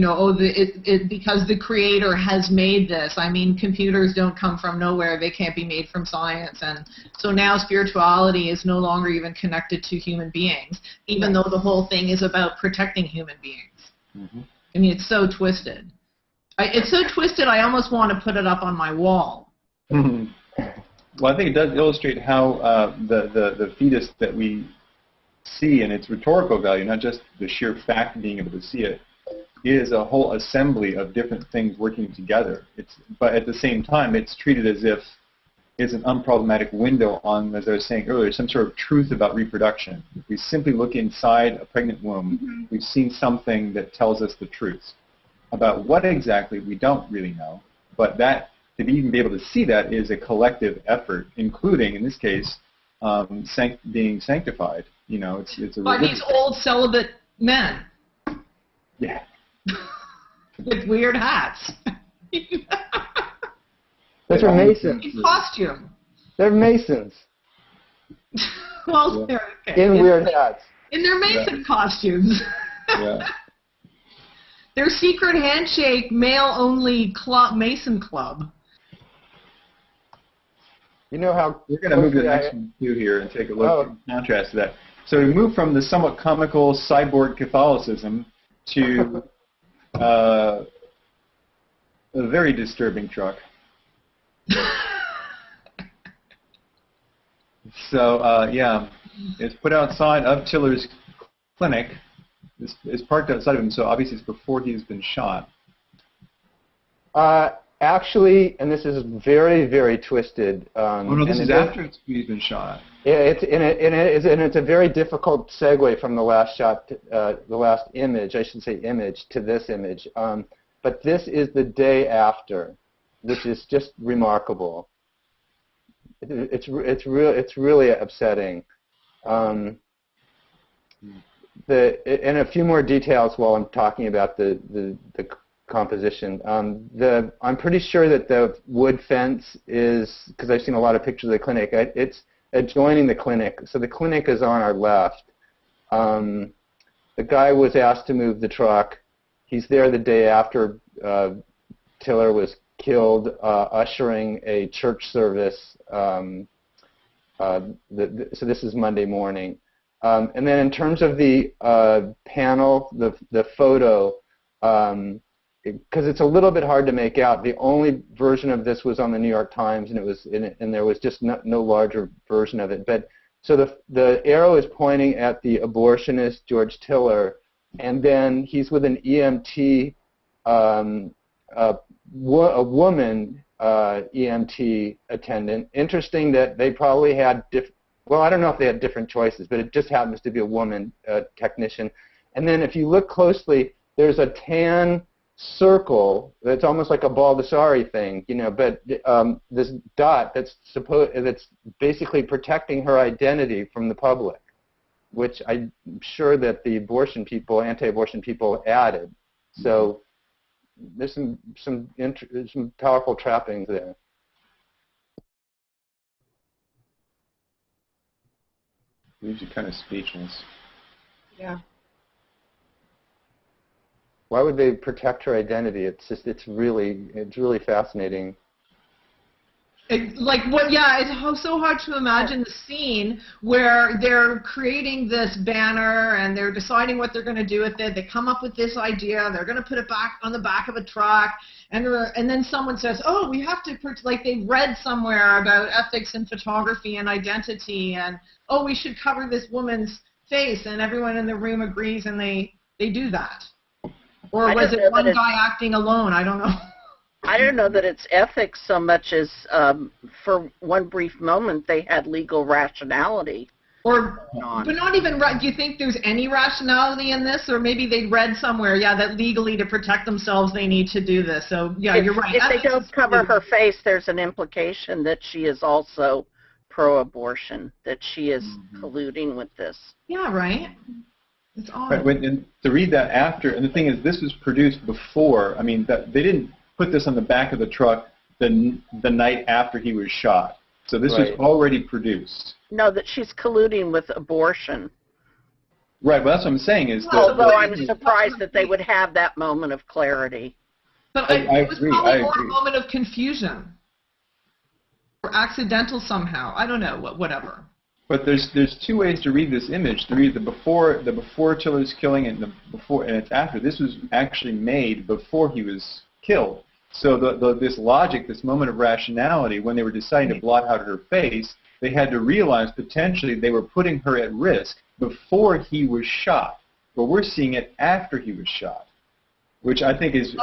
because the creator has made this. Computers don't come from nowhere. They can't be made from science, and so now spirituality is no longer even connected to human beings, even though the whole thing is about protecting human beings. Mm-hmm. It's so twisted. It's so twisted. I almost want to put it up on my wall. Mm-hmm. Well, I think it does illustrate how the fetus that we see and its rhetorical value, not just the sheer fact of being able to see it, is a whole assembly of different things working together. But at the same time, it's treated as if it's an unproblematic window on, as I was saying earlier, some sort of truth about reproduction. If we simply look inside a pregnant womb, we've seen something that tells us the truth. About what exactly, we don't really know, but that to even be able to see that is a collective effort, including, in this case, being sanctified. It's a by these old celibate men. Yeah. With weird hats. Those are Masons. In costume. They're Masons. Well, they're okay. In weird hats. In their Mason costumes. Yeah. Their secret handshake, male-only club, Mason Club. You know how we're going to move to the next one too here and take a look in contrast to that. So we move from the somewhat comical cyborg Catholicism to a very disturbing truck. So yeah, it's put outside of Tiller's clinic. It's parked outside of him, so obviously it's before he's been shot. Actually, and this is very, very twisted. Oh no, this is after he's been shot. Yeah, it's a very difficult segue from the last shot, the last image, I should say image, to this image. But this is the day after, which is just remarkable. It's really upsetting. And a few more details while I'm talking about the composition. I'm pretty sure that the wood fence is, because I've seen a lot of pictures of the clinic, it's adjoining the clinic. So the clinic is on our left. The guy was asked to move the truck. He's there the day after Tiller was killed, ushering a church service. So this is Monday morning. And then in terms of the panel, the photo, because it's a little bit hard to make out. The only version of this was on the New York Times, and there was just no larger version of it. But so the arrow is pointing at the abortionist George Tiller, and then he's with an EMT, a woman EMT attendant. Interesting that they probably had well, I don't know if they had different choices, but it just happens to be a woman technician. And then if you look closely, there's a tan circle that's almost like a Baldessari thing, but this dot that's basically protecting her identity from the public, which I'm sure that the anti-abortion people added. So there's some powerful trappings there. Leaves you kind of speechless. Yeah. Why would they protect her identity? It's really fascinating. It's so hard to imagine the scene where they're creating this banner and they're deciding what they're going to do with it. They come up with this idea. They're going to put it back on the back of a truck, and then someone says, "Oh, we have to," like they read somewhere about ethics in photography and identity, and oh, we should cover this woman's face, and everyone in the room agrees, and they do that. Or was it one guy acting alone? I don't know. I don't know that it's ethics so much as for one brief moment they had legal rationality. But not even, do you think there's any rationality in this? Or maybe they read somewhere, that legally to protect themselves they need to do this. So, you're right. If they don't cover her face, there's an implication that she is also pro-abortion, that she is colluding with this. Yeah, right. It's odd. Right, and to read that after, and the thing is, this was produced before. I mean, they didn't put this on the back of the truck the night after he was shot. So this was already produced. No, that she's colluding with abortion. Right, well, that's what I'm saying is that... Although I'm surprised that they would have that moment of clarity. But it was probably more a moment of confusion. Or accidental somehow. I don't know, whatever. But there's two ways to read this image. To read the before Tiller's killing and the before, and it's after. This was actually made before he was killed. So this logic, this moment of rationality, when they were deciding to blot out her face, they had to realize potentially they were putting her at risk before he was shot. But we're seeing it after he was shot, which I think is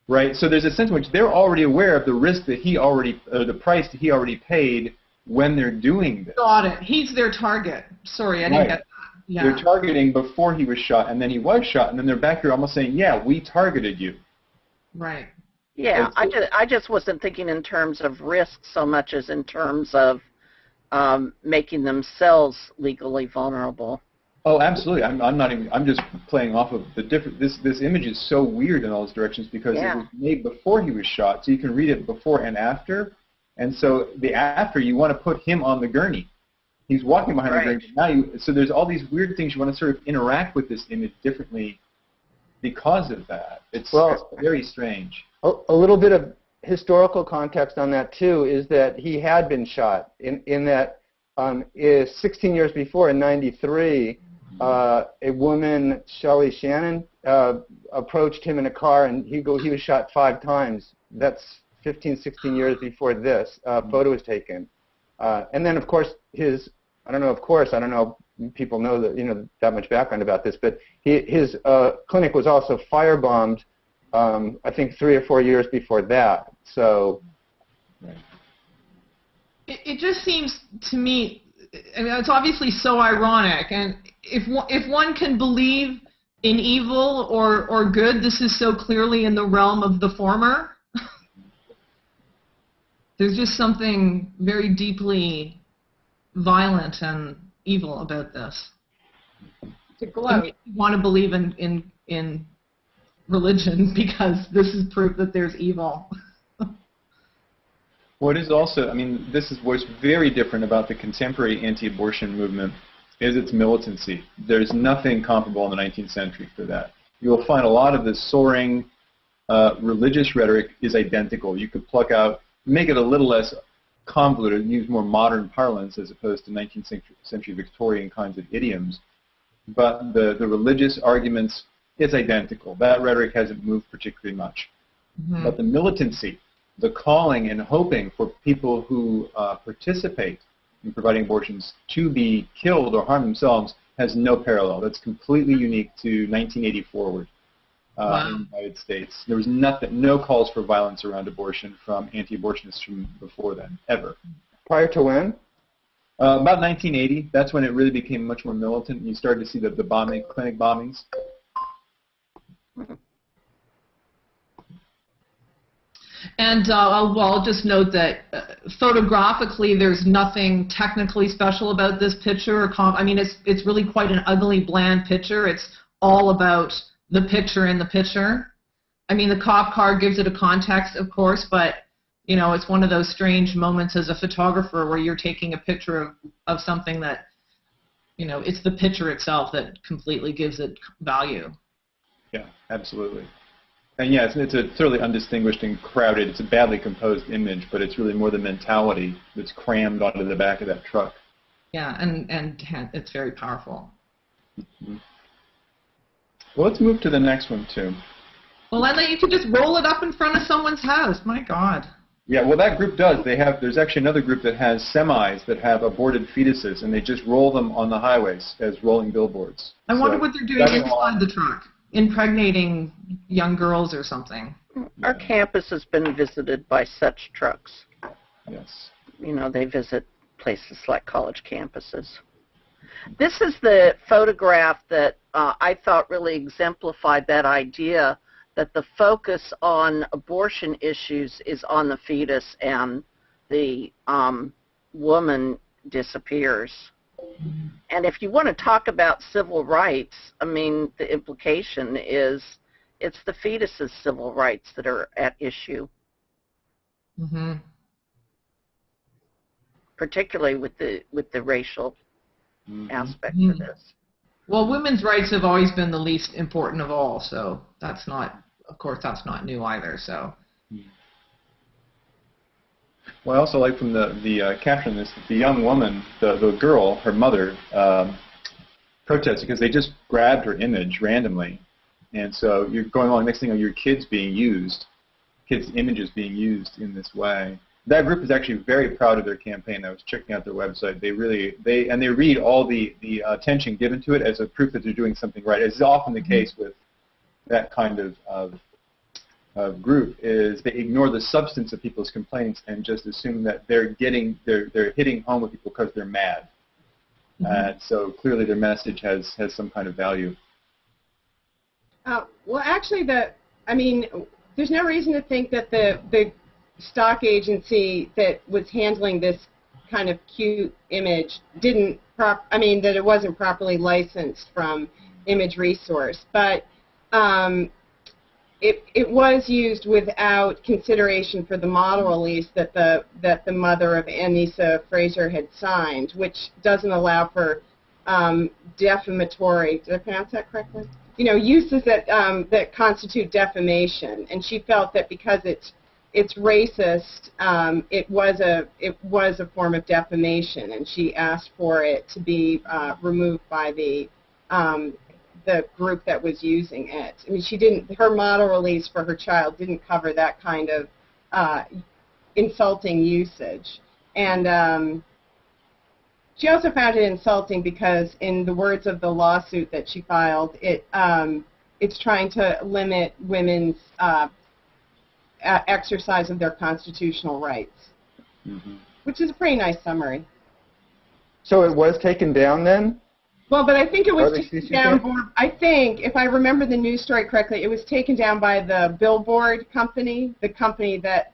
right. So there's a sense in which they're already aware of the risk that the price that he already paid when they're doing this. Got it. He's their target. Sorry, I didn't get that. Yeah. They're targeting before he was shot, and then he was shot, and then they're back here almost saying, "Yeah, we targeted you." Right. Yeah, I just wasn't thinking in terms of risk so much as in terms of making themselves legally vulnerable. Oh, absolutely. I'm not even. I'm just playing off of the different. This image is so weird in all those directions because it was made before he was shot, so you can read it before and after. And so the after, you want to put him on the gurney. He's walking behind the gurney. Now so there's all these weird things you want to sort of interact with this image differently because of that. It's very strange. A little bit of historical context on that too is that he had been shot in that 16 years before, in '93, a woman, Shelley Shannon, approached him in a car, and he was shot 5 times. That's 15, 16 years before this photo was taken. And then, of course, I don't know if people know that, that much background about this, but his clinic was also firebombed, I think 3 or 4 years before that. So it just seems to me, I mean, it's obviously so ironic, and if one can believe in evil or good, this is so clearly in the realm of the former. There's just something very deeply violent and evil about this. To gloat. You want to believe in religion because this is proof that there's evil. What is also, I mean, this is what's very different about the contemporary anti-abortion movement is its militancy. There's nothing comparable in the 19th century for that. You'll find a lot of this soaring religious rhetoric is identical. You could pluck out, make it a little less convoluted and use more modern parlance as opposed to 19th century Victorian kinds of idioms. But the religious arguments, it's identical. That rhetoric hasn't moved particularly much. Mm-hmm. But the militancy, the calling and hoping for people who participate in providing abortions to be killed or harm themselves has no parallel. That's completely unique to 1980 forward in the United States. There was no calls for violence around abortion from anti-abortionists from before then, ever. Prior to when? About 1980. That's when it really became much more militant, and you started to see the clinic bombings. And I'll just note that photographically, there's nothing technically special about this picture. I mean, it's really quite an ugly, bland picture. It's all about the picture in the picture. I mean, the cop car gives it a context, of course, but it's one of those strange moments as a photographer where you're taking a picture of something that, it's the picture itself that completely gives it value. Yeah, absolutely. And yeah, it's a thoroughly undistinguished and crowded, it's a badly composed image, but it's really more the mentality that's crammed onto the back of that truck. Yeah, and it's very powerful. Mm-hmm. Well, let's move to the next one, too. Well, then you can just roll it up in front of someone's house. My God. Yeah, well, that group does. There's actually another group that has semis that have aborted fetuses, and they just roll them on the highways as rolling billboards. I wonder what they're doing inside the truck. Impregnating young girls or something. Our campus has been visited by such trucks. Yes. They visit places like college campuses. This is the photograph that I thought really exemplified that idea that the focus on abortion issues is on the fetus and the woman disappears. And if you want to talk about civil rights, I mean, the implication is it's the fetus's civil rights that are at issue. Mm-hmm. Particularly with the racial aspect of this. Well, women's rights have always been the least important of all, so that's not new either. So. Well, I also like from the caption this, the young woman, the girl, her mother, protested because they just grabbed her image randomly. And so you're going along, next thing you know, your kid's being used, kids' images being used in this way. That group is actually very proud of their campaign. I was checking out their website. They read all the attention given to it as a proof that they're doing something right. As is often the case with that kind of group, is they ignore the substance of people's complaints and just assume that they're hitting home with people because they're mad. And so clearly their message has some kind of value. Well, actually, there's no reason to think that the stock agency that was handling this kind of cute image that it wasn't properly licensed from Image Resource, but it was used without consideration for the model release that the mother of Anissa Fraser had signed, which doesn't allow for defamatory. Did I pronounce that correctly? uses that that constitute defamation, and she felt that because it's racist, it was a form of defamation, and she asked for it to be removed by the group that was using it. I mean, her model release for her child didn't cover that kind of insulting usage, and she also found it insulting because, in the words of the lawsuit that she filed, it's trying to limit women's exercise of their constitutional rights, which is a pretty nice summary. So it was taken down then? Well, but I think it was taken down. I think, if I remember the news story correctly, it was taken down by the billboard company, the company that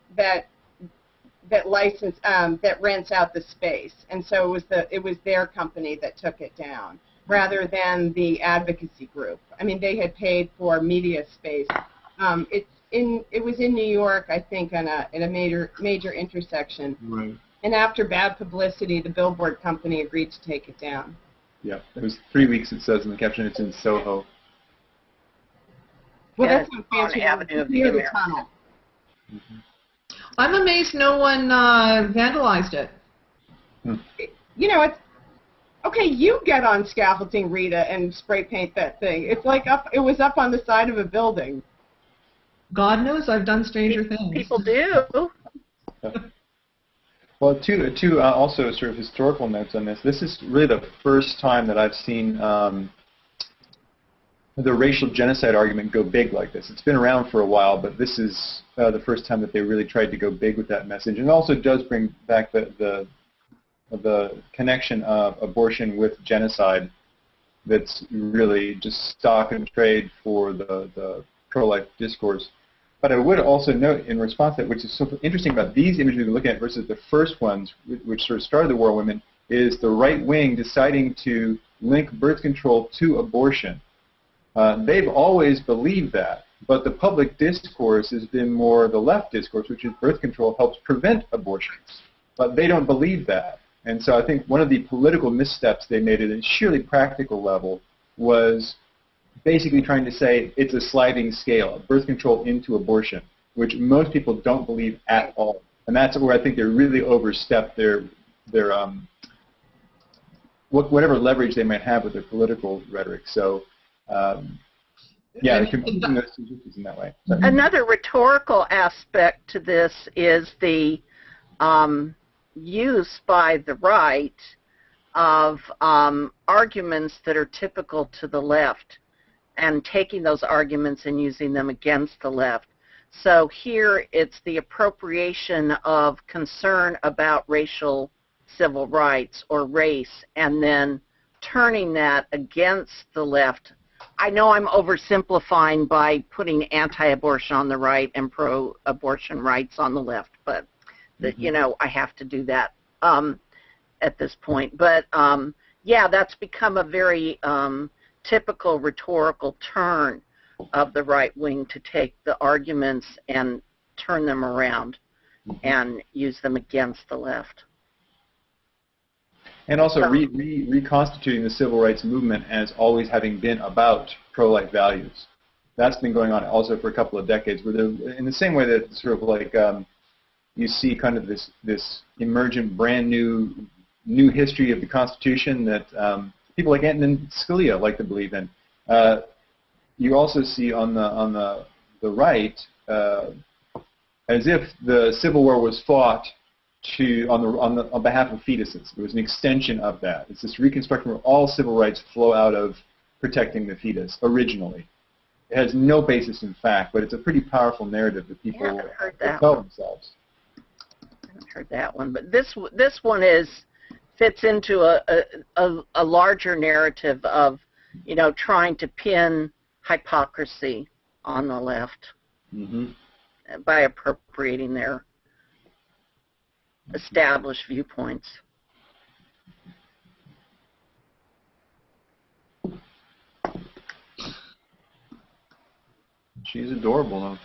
rents out the space, and so it was their company that took it down, rather than the advocacy group. I mean, they had paid for media space. It was in New York, I think, in a major intersection. Right. And after bad publicity, the billboard company agreed to take it down. Yeah, it was 3 weeks, it says in the caption. It's in Soho. Well, Yeah, that's on Fancy Avenue of the near the Americas. tunnel. I'm amazed no one vandalized it. It's okay. You get on scaffolding, Rita, and spray paint that thing. It's like it was up on the side of a building. God knows I've done stranger things. People do. Well, two also sort of historical notes on this. This is really the first time that I've seen the racial genocide argument go big like this. It's been around for a while, but this is the first time that they really tried to go big with that message. And it also does bring back the connection of abortion with genocide that's really just stock and trade for the pro-life discourse. But I would also note in response to that, which is so interesting about these images we're looking at versus the first ones, which sort of started the war on women, is the right wing deciding to link birth control to abortion. They've always believed that, but the public discourse has been more the left discourse, which is birth control helps prevent abortions. But they don't believe that. And so I think one of the political missteps they made at a sheerly practical level was basically trying to say it's a sliding scale, birth control into abortion, which most people don't believe at all. And that's where I think they really overstepped their whatever leverage they might have with their political rhetoric. So, yeah, confusing those two issues in that way. So. Another rhetorical aspect to this is the use by the right of arguments that are typical to the left, and taking those arguments and using them against the left. So here it's the appropriation of concern about racial civil rights or race, and then turning that against the left. I know I'm oversimplifying by putting anti-abortion on the right and pro-abortion rights on the left, but I have to do that at this point. But yeah, that's become a very typical rhetorical turn of the right wing to take the arguments and turn them around and use them against the left. And also reconstituting the civil rights movement as always having been about pro-life values. That's been going on also for a couple of decades, where in the same way that sort of like you see kind of this emergent, brand new history of the Constitution that people like Antonin Scalia like to believe in. You also see on the right as if the Civil War was fought on behalf of fetuses. It was an extension of that. It's this reconstruction where all civil rights flow out of protecting the fetus originally. It has no basis in fact, but it's a pretty powerful narrative that people tell themselves. I haven't heard that one, but this one fits into a larger narrative of trying to pin hypocrisy on the left by appropriating their established viewpoints. She's adorable, though.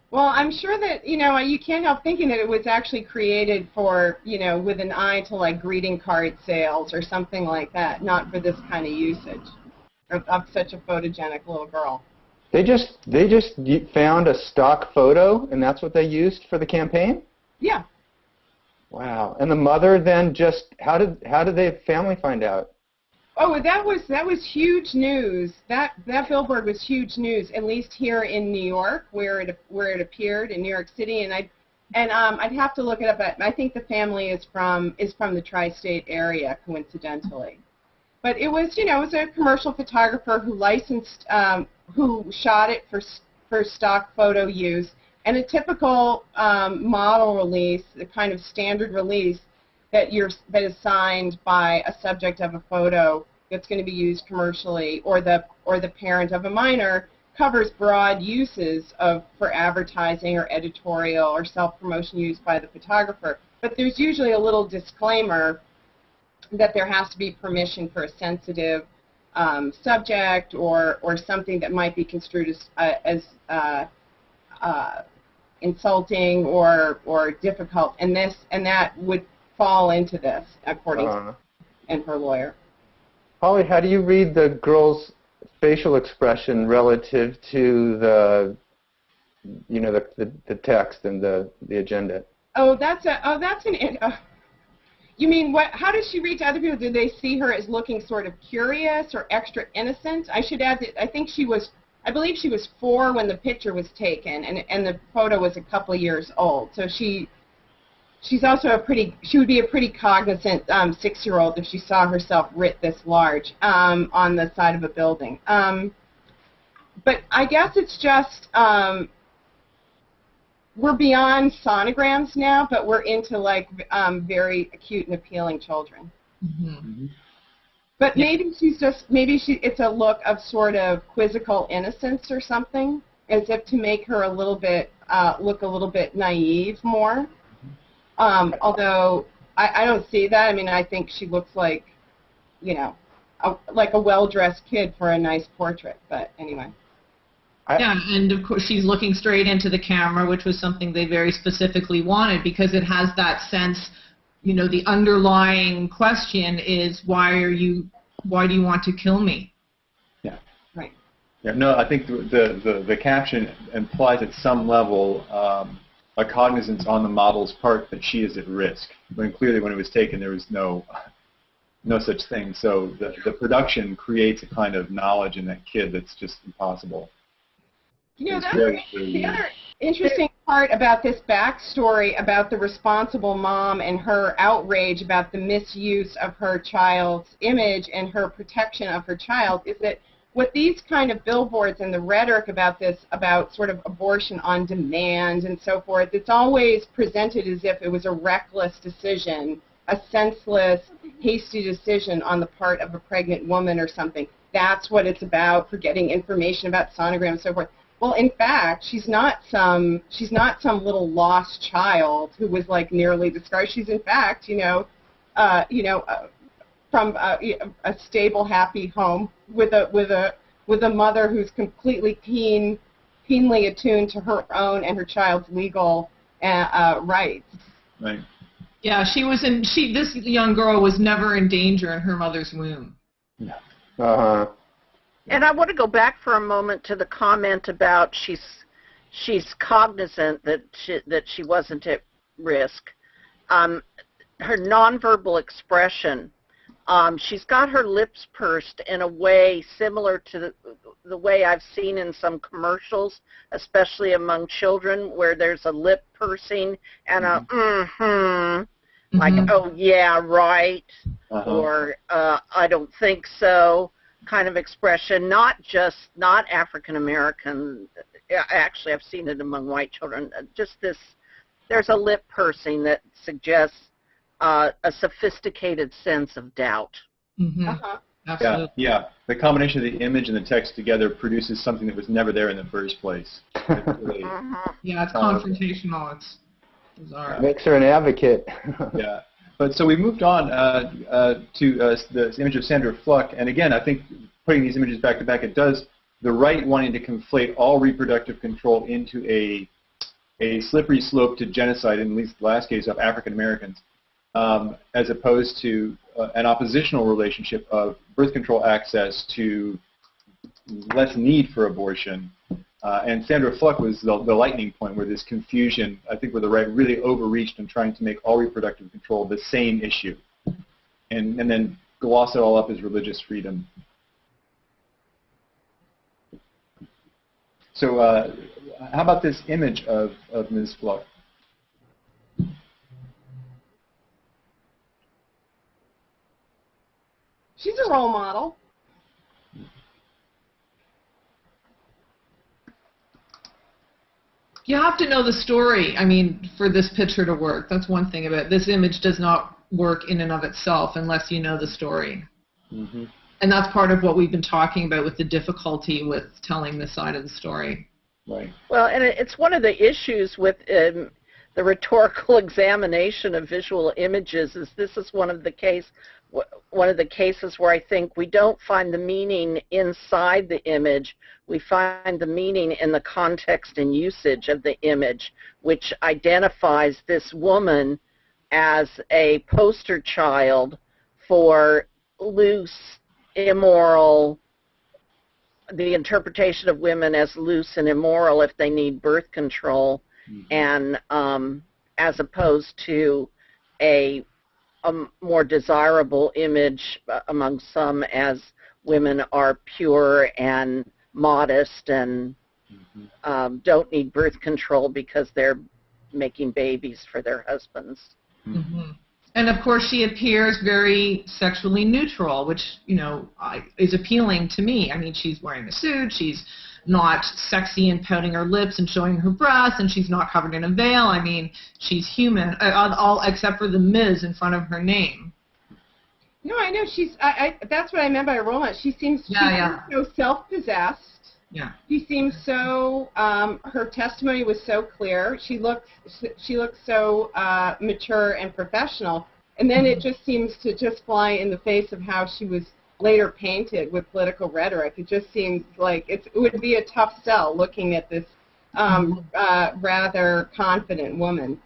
Well, I'm sure that, you can't help thinking that it was actually created for, with an eye to like greeting card sales or something like that, not for this kind of usage. of such a photogenic little girl. They just found a stock photo, and that's what they used for the campaign? Yeah. Wow. And the mother then just how did the family find out? Oh, that was huge news. That billboard was huge news, at least here in New York, where it appeared in New York City, and I'd have to look it up. But I think the family is from the tri-state area, coincidentally. But it was a commercial photographer who licensed, who shot it for stock photo use, and a typical model release, the kind of standard release that is signed by a subject of a photo that's going to be used commercially, or the parent of a minor, covers broad uses for advertising or editorial or self-promotion used by the photographer. But there's usually a little disclaimer that there has to be permission for a sensitive subject or something that might be construed as insulting or difficult, and that would fall into this, according to and her lawyer. Holly, how do you read the girl's facial expression relative to the text and the agenda? You mean what? How does she read to other people? Did they see her as looking sort of curious or extra innocent? I should add that I believe she was 4 when the picture was taken, and the photo was a couple of years old. So she's also she would be a pretty cognizant 6-year-old if she saw herself writ this large on the side of a building. But I guess it's just we're beyond sonograms now, but we're into very acute and appealing children. Mm-hmm. Mm-hmm. But maybe it's a look of sort of quizzical innocence or something, as if to make her a little bit look a little bit naive more. Although I don't see that. I mean, I think she looks like, like a well-dressed kid for a nice portrait. But anyway. Yeah, and of course she's looking straight into the camera, which was something they very specifically wanted, because it has that sense, the underlying question is, why do you want to kill me? Yeah. Right. Yeah, no, I think the caption implies at some level a cognizance on the model's part that she is at risk, when clearly when it was taken there was no such thing. So the production creates a kind of knowledge in that kid that's just impossible. The other interesting part about this backstory about the responsible mom and her outrage about the misuse of her child's image and her protection of her child is that what these kind of billboards and the rhetoric about sort of abortion on demand and so forth, it's always presented as if it was a reckless decision, a senseless, hasty decision on the part of a pregnant woman or something. That's what it's about, for getting information about sonograms and so forth. Well, in fact, she's not some little lost child who was nearly discarded. She's in fact, from a stable, happy home with a mother who's completely keenly attuned to her own and her child's legal rights. Right. Yeah, this young girl was never in danger in her mother's womb. No. Uh-huh. And I want to go back for a moment to the comment about she's cognizant that she wasn't at risk. Her nonverbal expression, she's got her lips pursed in a way similar to the way I've seen in some commercials, especially among children, where there's a lip pursing and a like, oh yeah, right, or I don't think so kind of expression, not African American. Actually, I've seen it among white children. Just this, there's a lip pursing that suggests a sophisticated sense of doubt. Mm-hmm. Absolutely. Yeah. The combination of the image and the text together produces something that was never there in the first place. Really, yeah, it's confrontational. It's bizarre. It makes her an advocate. Yeah. But so we moved on to this image of Sandra Fluck, and again, I think putting these images back to back, it does the right wanting to conflate all reproductive control into a slippery slope to genocide, in at least the last case of African Americans, as opposed to an oppositional relationship of birth control access to less need for abortion. And Sandra Fluck was the lightning point where this confusion, I think, where the right really overreached in trying to make all reproductive control the same issue, and then gloss it all up as religious freedom. So how about this image of Ms. Fluck? She's a role model. You have to know the story, I mean, for this picture to work. That's one thing about it. This image does not work in and of itself unless you know the story. Mm-hmm. And that's part of what we've been talking about with the difficulty with telling this side of the story. Right. Well, and it's one of the issues with the rhetorical examination of visual images is this is one of the cases where I think we don't find the meaning inside the image. We find the meaning in the context and usage of the image, which identifies this woman as a poster child for loose, immoral, the interpretation of women as loose and immoral if they need birth control, and as opposed to a more desirable image among some as women are pure and modest and don't need birth control because they're making babies for their husbands. Mm-hmm. And of course she appears very sexually neutral, which, you know, is appealing to me. I mean, she's wearing a suit, she's not sexy and pouting her lips and showing her breasts, and she's not covered in a veil. I mean, she's human, all except for the Ms. in front of her name. No, I know she's. That's what I meant by a role model. She seems so self-possessed. Yeah. She seems so. Her testimony was so clear. She looked so mature and professional. And then it just seems to just fly in the face of how she was later painted with political rhetoric. It just seems like it would be a tough sell looking at this rather confident woman.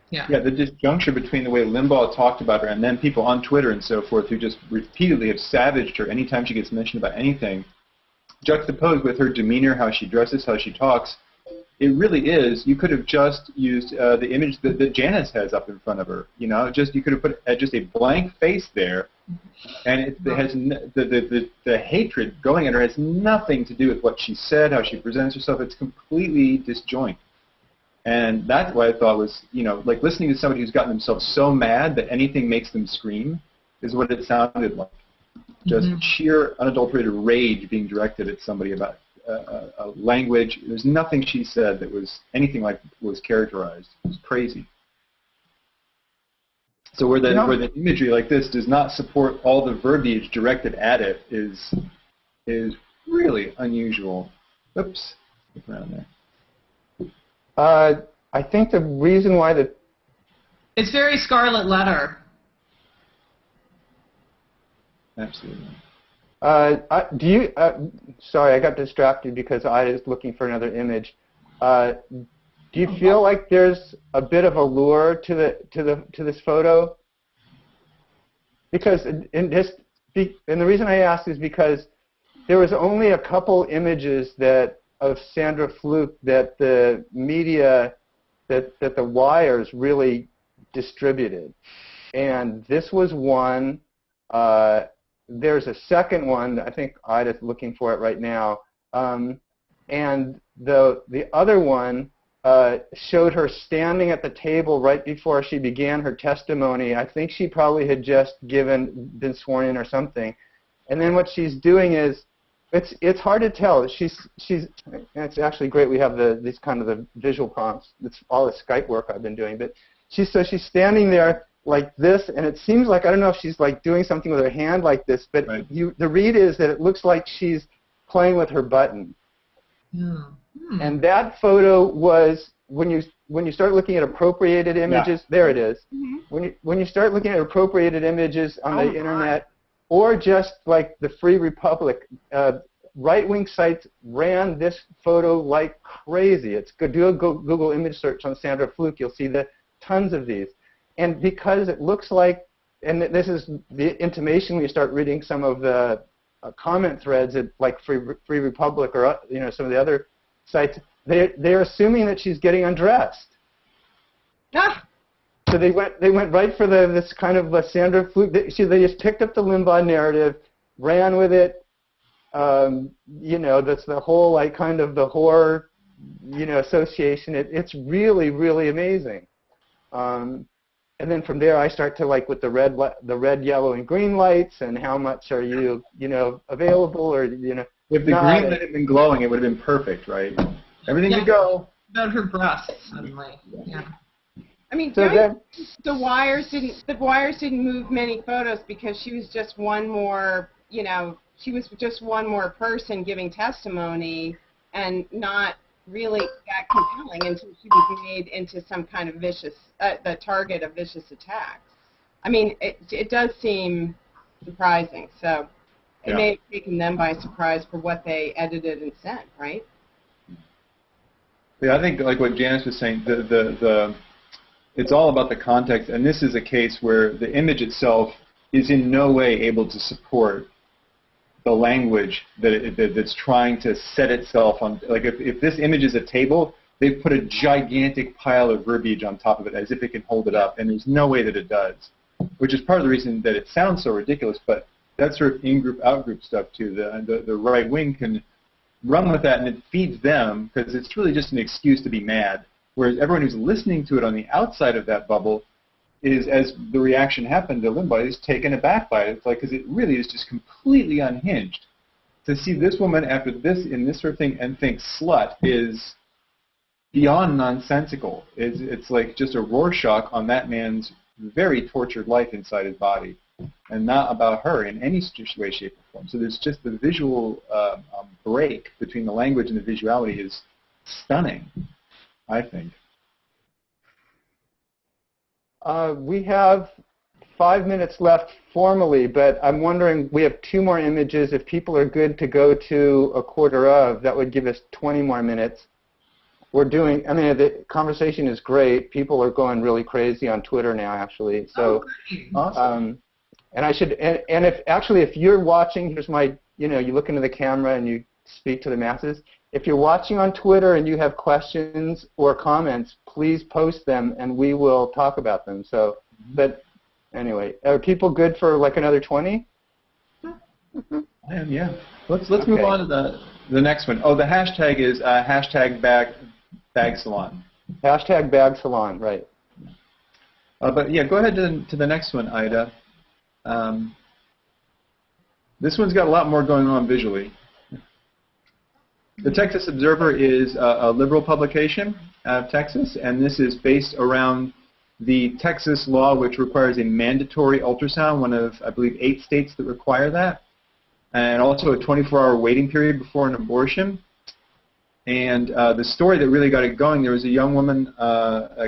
Yeah. Yeah, the disjuncture between the way Limbaugh talked about her and then people on Twitter and so forth who just repeatedly have savaged her anytime she gets mentioned about anything, juxtaposed with her demeanor, how she dresses, how she talks, it really is. You could have just used the image that Janice has up in front of her. You know, you could have put just a blank face there, and it has the hatred going at her has nothing to do with what she said, how she presents herself. It's completely disjoint. And that's what I thought was, you know, like listening to somebody who's gotten themselves so mad that anything makes them scream is what it sounded like. Just sheer, unadulterated rage being directed at somebody about a language. There's nothing she said that was anything like was characterized. It was crazy. So where the imagery like this does not support all the verbiage directed at it is really unusual. Oops, look around there. I think the reason why it's very Scarlet Letter. Absolutely. Sorry, I got distracted because I was looking for another image. Do you feel like there's a bit of a lure to this photo? Because and the reason I ask is because there was only a couple images of Sandra Fluke that the media, that the wires really distributed, and this was one. There's a second one. I think Ida's looking for it right now, and the other one showed her standing at the table right before she began her testimony. I think she probably had just been sworn in or something, and then what she's doing is. It's hard to tell. It's actually great we have these kind of the visual prompts. It's all the Skype work I've been doing. But she's standing there like this, and it seems like, I don't know if she's like doing something with her hand like this, but right. The read is that it looks like she's playing with her button. And that photo was when you start looking at appropriated images. Yeah. There it is. When you start looking at appropriated images on the internet. Or just like the Free Republic, right-wing sites ran this photo like crazy. Do a Google image search on Sandra Fluke. You'll see tons of these. And because it looks like, and this is the intimation when you start reading some of the comment threads at like Free Republic or some of the other sites, they're assuming that she's getting undressed. Ah. So they went right for this kind of Sandra Fluke. They just picked up the Limbaugh narrative, ran with it. That's the whole like kind of the horror, association. It's really, really amazing. And then from there, I start to like with the red, yellow, and green lights, and how much are you, available, or If the green light had been glowing, it would have been perfect, right? Everything to go. About her breasts suddenly. Yeah. I mean, so the wires didn't move many photos because she was just one more, she was just one more person giving testimony, and not really that compelling until she was made into some kind of vicious, the target of vicious attacks. I mean, it does seem surprising. So it may have taken them by surprise for what they edited and sent, right? Yeah, I think like what Janice was saying, it's all about the context, and this is a case where the image itself is in no way able to support the language that's trying to set itself on. Like if this image is a table, they've put a gigantic pile of verbiage on top of it as if it can hold it up, and there's no way that it does, which is part of the reason that it sounds so ridiculous. But that's sort of in-group, out-group stuff too. The right wing can run with that, and it feeds them because it's really just an excuse to be mad. Whereas everyone who's listening to it on the outside of that bubble is, as the reaction happened to Limbaugh, is taken aback by it. It's like, because it really is just completely unhinged. To see this woman after this in this sort of thing and think slut is beyond nonsensical. It's like just a Rorschach on that man's very tortured life inside his body, and not about her in any way, shape, or form. So there's just the visual break between the language and the visuality is stunning, I think. We have 5 minutes left formally, but I'm wondering, we have 2 more images. If people are good to go to a quarter of, that would give us 20 more minutes. The conversation is great. People are going really crazy on Twitter now, actually. So, awesome. And if you're watching, here's my, you look into the camera and you speak to the masses. If you're watching on Twitter and you have questions or comments, please post them and we will talk about them. So, but anyway, are people good for like another 20? I am, yeah. Let's move on to the next one. Oh, the hashtag is hashtag bag salon. Hashtag bag salon, right. But yeah, go ahead to the next one, Ida. This one's got a lot more going on visually. The Texas Observer is a liberal publication out of Texas, and this is based around the Texas law which requires a mandatory ultrasound, one of, I believe, 8 states that require that, and also a 24-hour waiting period before an abortion. And the story that really got it going, there was a young woman,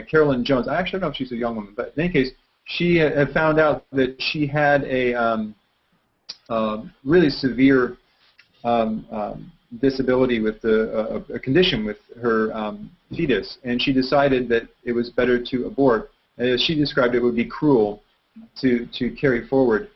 Carolyn Jones. I actually don't know if she's a young woman, but in any case, she had found out that she had a really severe disability with a condition with her fetus, and she decided that it was better to abort. As she described it, would be cruel to carry forward.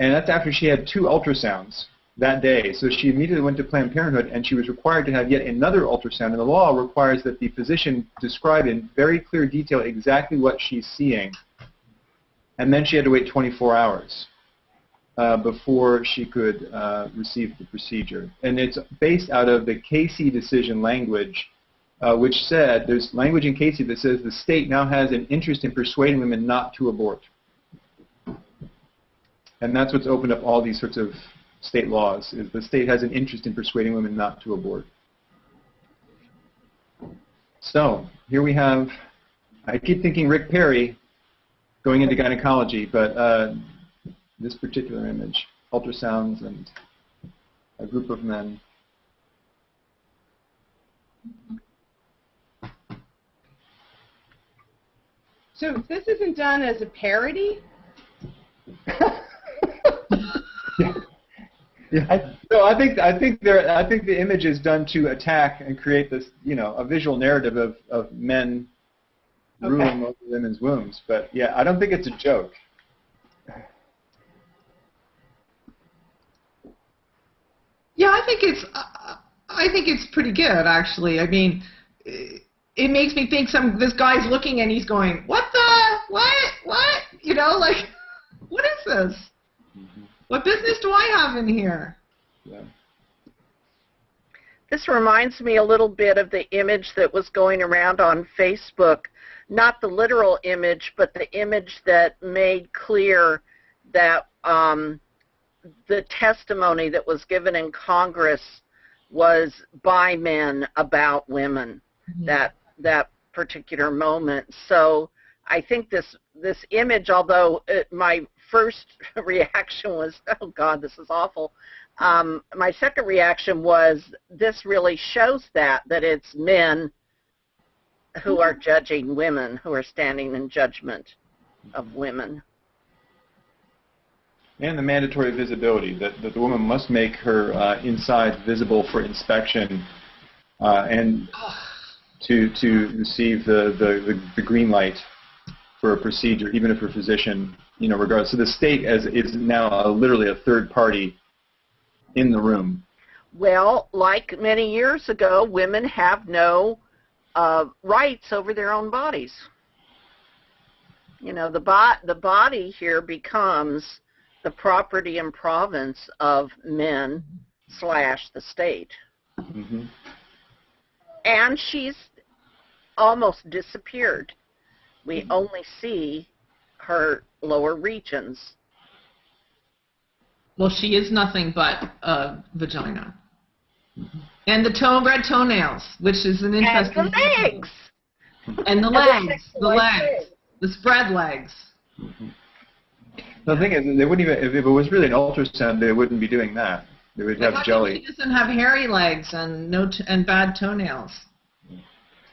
And that's after she had 2 ultrasounds that day. So she immediately went to Planned Parenthood, and she was required to have yet another ultrasound. And the law requires that the physician describe in very clear detail exactly what she's seeing. And then she had to wait 24 hours before she could receive the procedure. And it's based out of the Casey decision language, which said, there's language in Casey that says the state now has an interest in persuading women not to abort. And that's what's opened up all these sorts of state laws, is the state has an interest in persuading women not to abort. So here we have, I keep thinking Rick Perry going into gynecology, but this particular image, ultrasounds and a group of men. So this isn't done as a parody? No, I think the image is done to attack and create this, a visual narrative of men ruling over women's wombs. But yeah, I don't think it's a joke. Yeah, I think it's pretty good, actually. I mean, it makes me think this guy's looking and he's going, what? You know, like, what is this? What business do I have in here? Yeah. This reminds me a little bit of the image that was going around on Facebook, not the literal image, but the image that made clear that the testimony that was given in Congress was by men about women, that particular moment. So I think this image, although my first reaction was, oh God, this is awful, my second reaction was this really shows that it's men who are judging women, who are standing in judgment of women. And the mandatory visibility, that the woman must make her inside visible for inspection and to receive the green light for a procedure, even if her physician, regardless. So the state is now literally a third party in the room. Well, like many years ago, women have no rights over their own bodies. The body here becomes the property and province of men / the state. Mm-hmm. And she's almost disappeared. We only see her lower regions. Well, she is nothing but a vagina. And the red toenails, which is an interesting... And the legs! And the legs. The spread legs. Mm-hmm. The thing is, they wouldn't even, if it was really an ultrasound, they wouldn't be doing that. They would have jelly. She doesn't have hairy legs and bad toenails.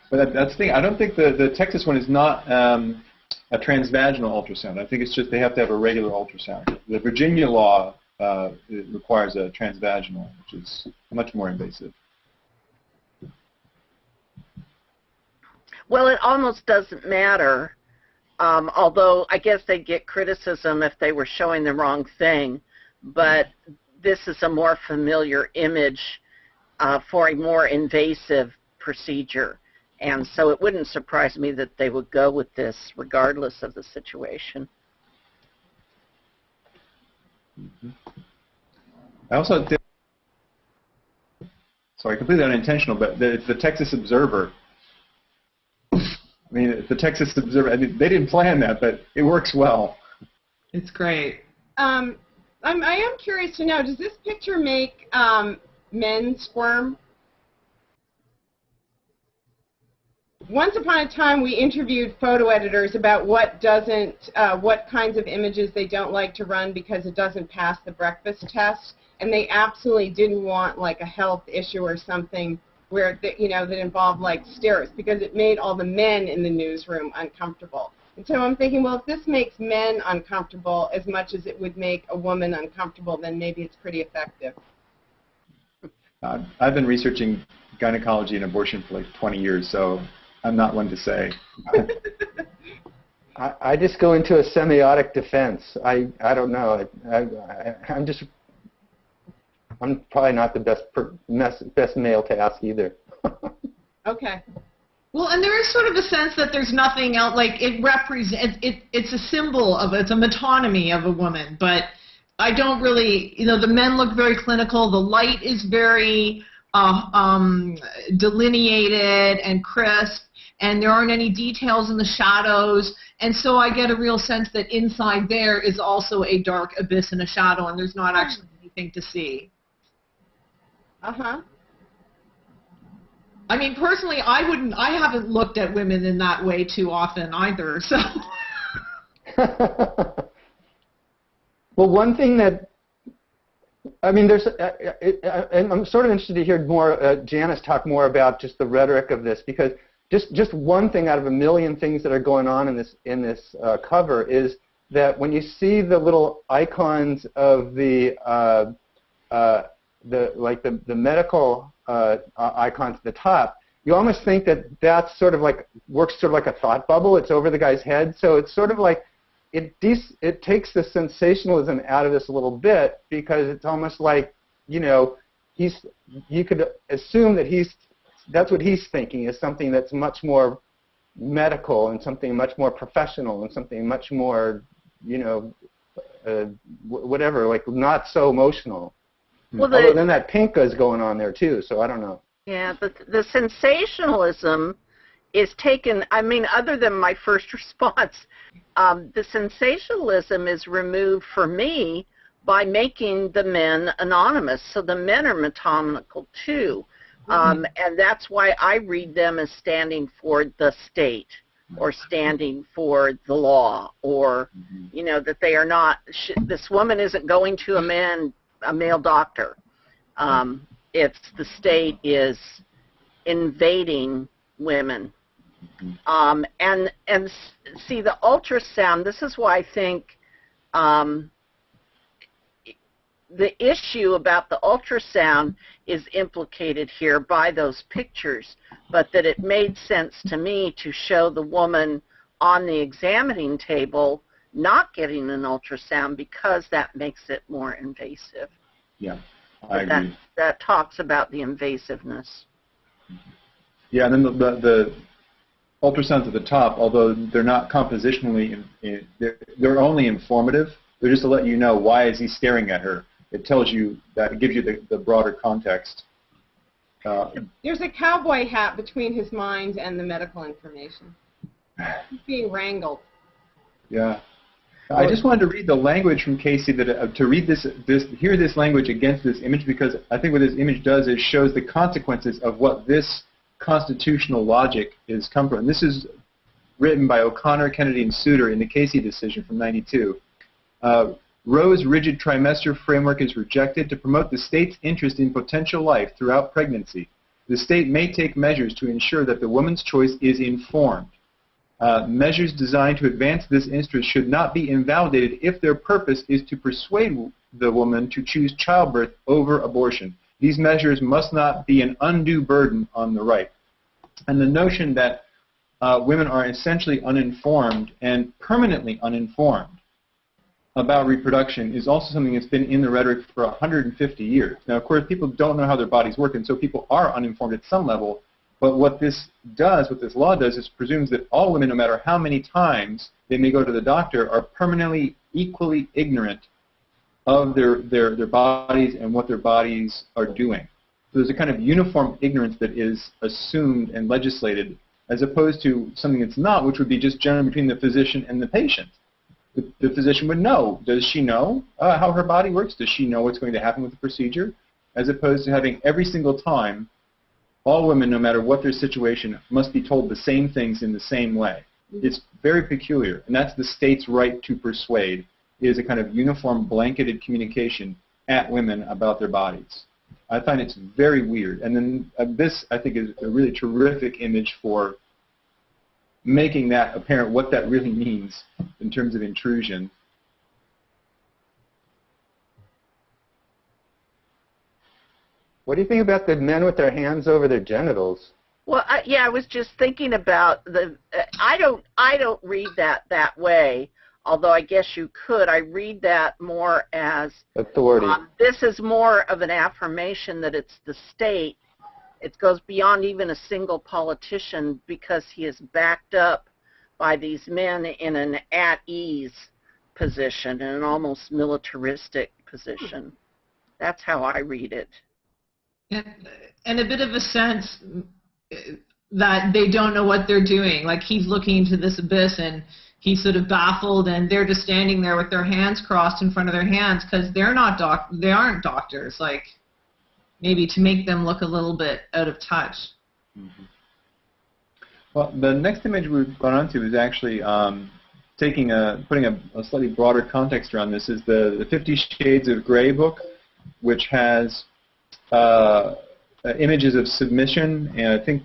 But that's the thing. I don't think the Texas one is not a transvaginal ultrasound. I think it's just they have to have a regular ultrasound. The Virginia law it requires a transvaginal, which is much more invasive. Well, it almost doesn't matter. Although I guess they'd get criticism if they were showing the wrong thing, but this is a more familiar image for a more invasive procedure, and so it wouldn't surprise me that they would go with this regardless of the situation. Mm-hmm. I also did, sorry, completely unintentional, but it's the Texas Observer. I mean, it's the Texas Observer. I mean, they didn't plan that, but it works well. It's great. I am curious to know, does this picture make men squirm? Once upon a time, we interviewed photo editors about what kinds of images they don't like to run because it doesn't pass the breakfast test, and they absolutely didn't want like a health issue or something where that involved like steroids, because it made all the men in the newsroom uncomfortable. And so I'm thinking, well, if this makes men uncomfortable as much as it would make a woman uncomfortable, then maybe it's pretty effective. I've been researching gynecology and abortion for like 20 years, so I'm not one to say. I just go into a semiotic defense. I don't know. I'm probably not the best male to ask either. Okay. Well, and there is sort of a sense that there's nothing else, like it represents, it's a symbol of, it's a metonymy of a woman, but I don't really, the men look very clinical, the light is very delineated and crisp, and there aren't any details in the shadows, and so I get a real sense that inside there is also a dark abyss and a shadow, and there's not actually anything to see. Uh-huh. I mean, personally, I haven't looked at women in that way too often either, so. Well, one thing that, I mean, and I'm sort of interested to hear more, Janice talk more about just the rhetoric of this, because just one thing out of a million things that are going on in this cover is that when you see the little icons of the medical icons at the top, you almost think that that's sort of like works sort of like a thought bubble. It's over the guy's head, so it's sort of like it takes the sensationalism out of this a little bit, because it's almost like he you could assume that that's what he's thinking, is something that's much more medical and something much more professional and something much more, whatever, like not so emotional. Well, Although then that pink is going on there too, so I don't know. Yeah, the sensationalism is taken, I mean, other than my first response, the sensationalism is removed for me by making the men anonymous. So the men are metonymical too. And that's why I read them as standing for the state or standing for the law, or, that they are not, this woman isn't going to a male doctor. It's the state is invading women. And see, the ultrasound, this is why I think the issue about the ultrasound is implicated here by those pictures, but that it made sense to me to show the woman on the examining table not getting an ultrasound because that makes it more invasive. Yeah, I agree. That talks about the invasiveness. Yeah, and then the ultrasounds at the top, although they're not compositionally, they're only informative. They're just to let you know, why is he staring at her? It tells you that, it gives you the broader context. There's a cowboy hat between his mind and the medical information. He's being wrangled. Yeah. I just wanted to read the language from Casey, that to read hear this language against this image, because I think what this image does is shows the consequences of what this constitutional logic is come from. And this is written by O'Connor, Kennedy, and Souter in the Casey decision from '92. Roe's rigid trimester framework is rejected to promote the state's interest in potential life throughout pregnancy. The state may take measures to ensure that the woman's choice is informed. Measures designed to advance this interest should not be invalidated if their purpose is to persuade the woman to choose childbirth over abortion. These measures must not be an undue burden on the right. And the notion that women are essentially uninformed and permanently uninformed about reproduction is also something that's been in the rhetoric for 150 years. Now, of course, people don't know how their bodies work, and so people are uninformed at some level. But what this law does, is presumes that all women, no matter how many times they may go to the doctor, are permanently equally ignorant of their bodies and what their bodies are doing. So there's a kind of uniform ignorance that is assumed and legislated, as opposed to something that's not, which would be just generally between the physician and the patient. The physician would know. Does she know how her body works? Does she know what's going to happen with the procedure? As opposed to having every single time, all women, no matter what their situation, must be told the same things in the same way. It's very peculiar, and that's the state's right to persuade, is a kind of uniform blanketed communication at women about their bodies. I find it's very weird. And then this, I think, is a really terrific image for making that apparent, what that really means in terms of intrusion. What do you think about the men with their hands over their genitals? Well, I was just thinking about I don't read that way, although I guess you could. I read that more as authority. This is more of an affirmation that it's the state. It goes beyond even a single politician, because he is backed up by these men in an at-ease position, in an almost militaristic position. That's how I read it. And a bit of a sense that they don't know what they're doing. Like, he's looking into this abyss and he's sort of baffled, and they're just standing there with their hands crossed in front of their hands, because they aren't doctors. Like, maybe to make them look a little bit out of touch. Mm-hmm. Well, the next image we've gone on to is actually putting a slightly broader context around this. Is the 50 Shades of Grey book, which has images of submission and I think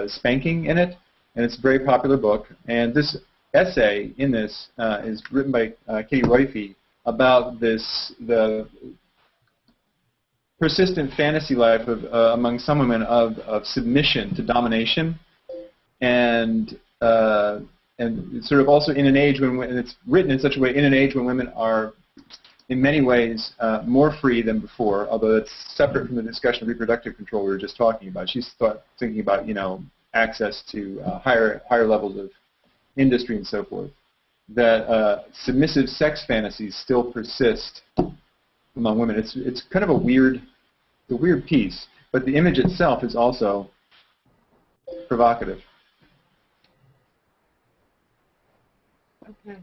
spanking in it, and it's a very popular book. And this essay in this is written by Katie Roiphe about the persistent fantasy life of among some women of submission to domination, and sort of also in an age when, and it's written in such a way, in an age when women are in many ways more free than before, although it's separate from the discussion of reproductive control we were just talking about. She's thinking about, access to higher levels of industry and so forth. That submissive sex fantasies still persist among women. It's kind of a weird piece, but the image itself is also provocative. Okay.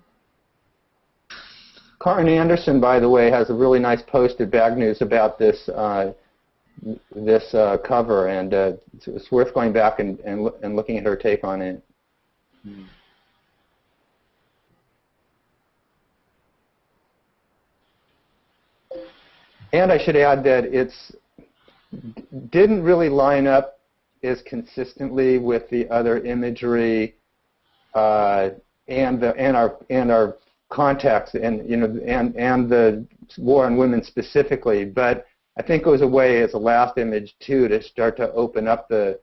Karin Anderson, by the way, has a really nice post at BagNews about this cover, and it's worth going back and looking at her take on it. Hmm. And I should add that it's didn't really line up as consistently with the other imagery and our context and the war on women specifically. But I think it was a way as a last image too to start to open up the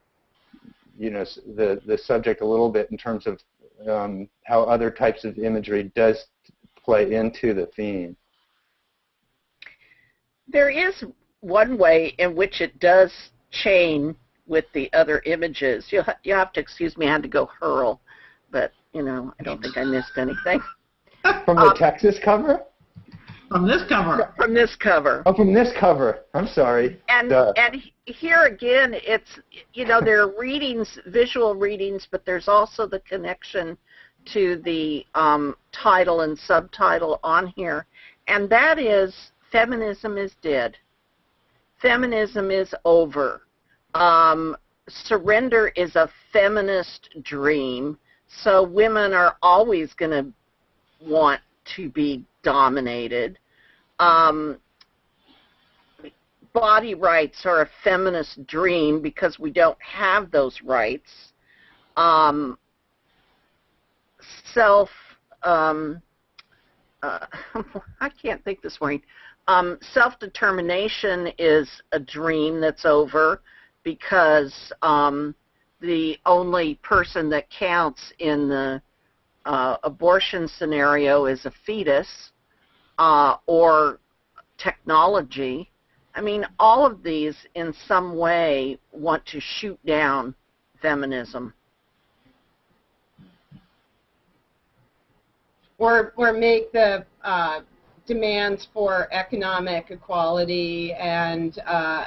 subject a little bit in terms of how other types of imagery does play into the theme. There is one way in which it does chain with the other images. You have to excuse me, I had to go hurl, but, I don't think I missed anything. From the Texas cover? From this cover. From this cover. Oh, from this cover. I'm sorry. And here again, it's, there are readings, visual readings, but there's also the connection to the title and subtitle on here, and that is feminism is dead. Feminism is over. Surrender is a feminist dream, so women are always going to want to be dominated. Body rights are a feminist dream because we don't have those rights. I can't think this morning. Self-determination is a dream that's over because the only person that counts in the abortion scenario is a fetus or technology. I mean, all of these in some way want to shoot down feminism. Or make the demands for economic equality and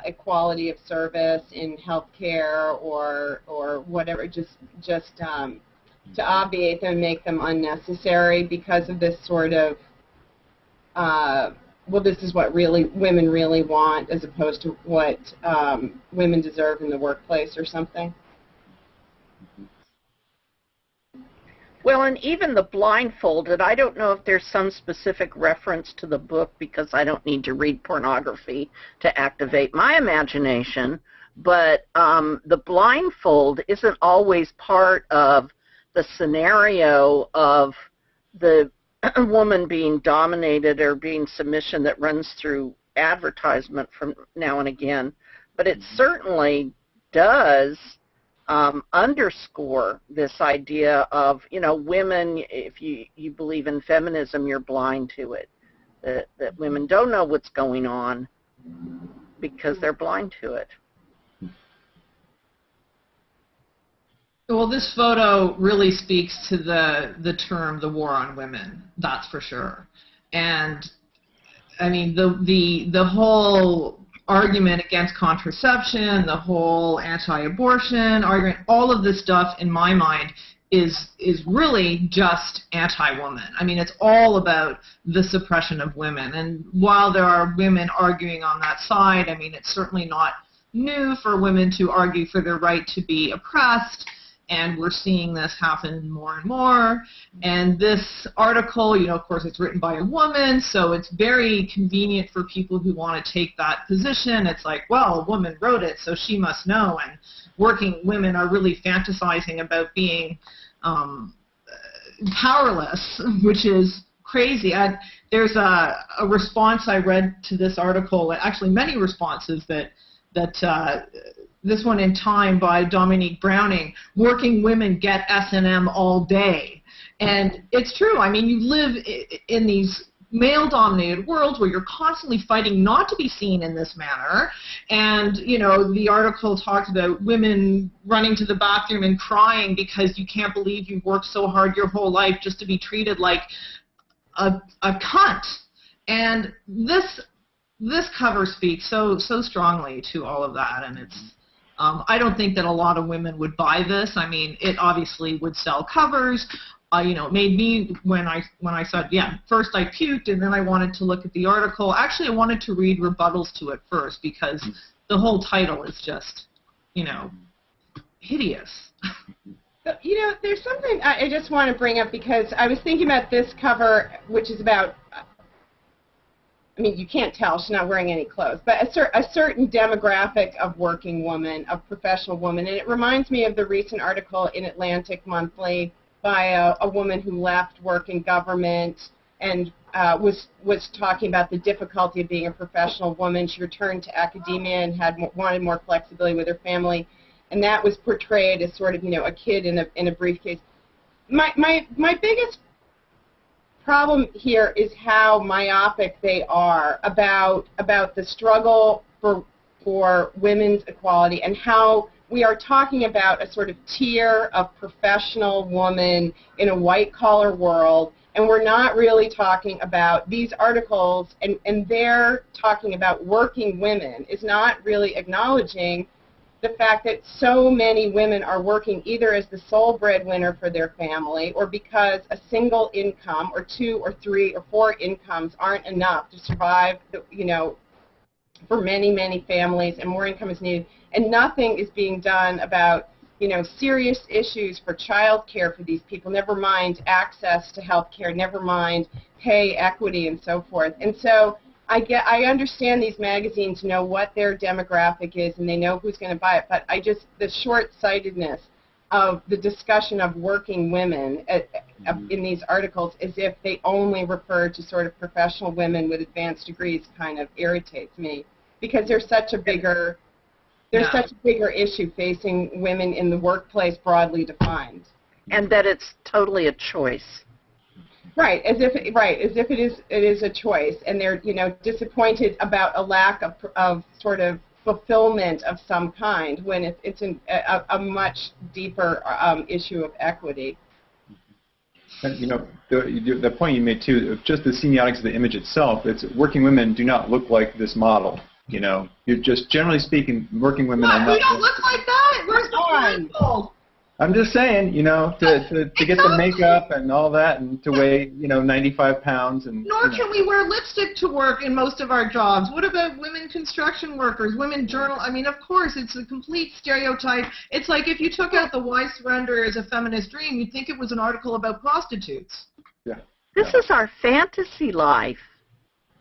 equality of service in healthcare or whatever, just to obviate them, make them unnecessary because of this sort of this is what women really want as opposed to what women deserve in the workplace or something. Well, and even the blindfolded, I don't know if there's some specific reference to the book because I don't need to read pornography to activate my imagination, but the blindfold isn't always part of the scenario of the woman being dominated or being submission that runs through advertisement from now and again, but it certainly does underscore this idea of, women, if you believe in feminism, you're blind to it, that women don't know what's going on because they're blind to it. Well, this photo really speaks to the term the war on women, that's for sure. And I mean, the whole argument against contraception, the whole anti-abortion argument, all of this stuff in my mind is really just anti-woman. I mean, it's all about the suppression of women. And while there are women arguing on that side, I mean, it's certainly not new for women to argue for their right to be oppressed. And we're seeing this happen more and more. And this article, of course, it's written by a woman, so it's very convenient for people who want to take that position. It's like, well, a woman wrote it, so she must know. And working women are really fantasizing about being powerless, which is crazy. There's a response I read to this article, actually many responses that this one in Time by Dominique Browning, working women get S&M all day. And it's true. I mean, you live in these male-dominated world where you're constantly fighting not to be seen in this manner. And, you know, the article talked about women running to the bathroom and crying because you can't believe you've worked so hard your whole life just to be treated like a cunt. And this cover speaks so strongly to all of that, and it's I don't think that a lot of women would buy this. I mean, it obviously would sell covers. You know, it made me, when I said, yeah, first I puked and then I wanted to look at the article. Actually, I wanted to read rebuttals to it first because the whole title is just, you know, hideous. You know, there's something I just want to bring up because I was thinking about this cover, which is about, I mean, you can't tell, she's not wearing any clothes, but a certain demographic of working woman, of professional woman, and it reminds me of the recent article in Atlantic Monthly by a woman who left work in government and was talking about the difficulty of being a professional woman. She returned to academia and wanted more flexibility with her family, and that was portrayed as sort of, you know, a kid in a briefcase. My biggest problem here is how myopic they are about the struggle for women's equality and how we are talking about a sort of tier of professional woman in a white-collar world, and we're not really talking about these articles, and they're talking about working women, is not really acknowledging the fact that so many women are working either as the sole breadwinner for their family or because a single income or 2 or 3 or 4 incomes aren't enough to survive, you know, for many, many families, and more income is needed. And nothing is being done about, you know, serious issues for child care for these people, never mind access to health care, never mind pay equity and so forth. And so I understand these magazines know what their demographic is and they know who's going to buy it, but the short-sightedness of the discussion of working women in these articles as if they only refer to sort of professional women with advanced degrees kind of irritates me because there's such a bigger issue facing women in the workplace broadly defined. And that it's totally a choice. Right, as if it is a choice, and they're, you know, disappointed about a lack of sort of fulfillment of some kind when it's a much deeper issue of equity. And, you know, the point you made too, just the semiotics of the image itself, it's working women do not look like this model. You know, you're just generally speaking, working women are not. We don't look like that. Where's the pencil? I'm just saying, you know, to get the makeup and all that, and to weigh, you know, 95 pounds, and. Nor can we wear lipstick to work in most of our jobs. What about women construction workers, women journal? I mean, of course, it's a complete stereotype. It's like if you took out the "Why Surrender is a Feminist Dream," you'd think it was an article about prostitutes. Yeah. This is our fantasy life,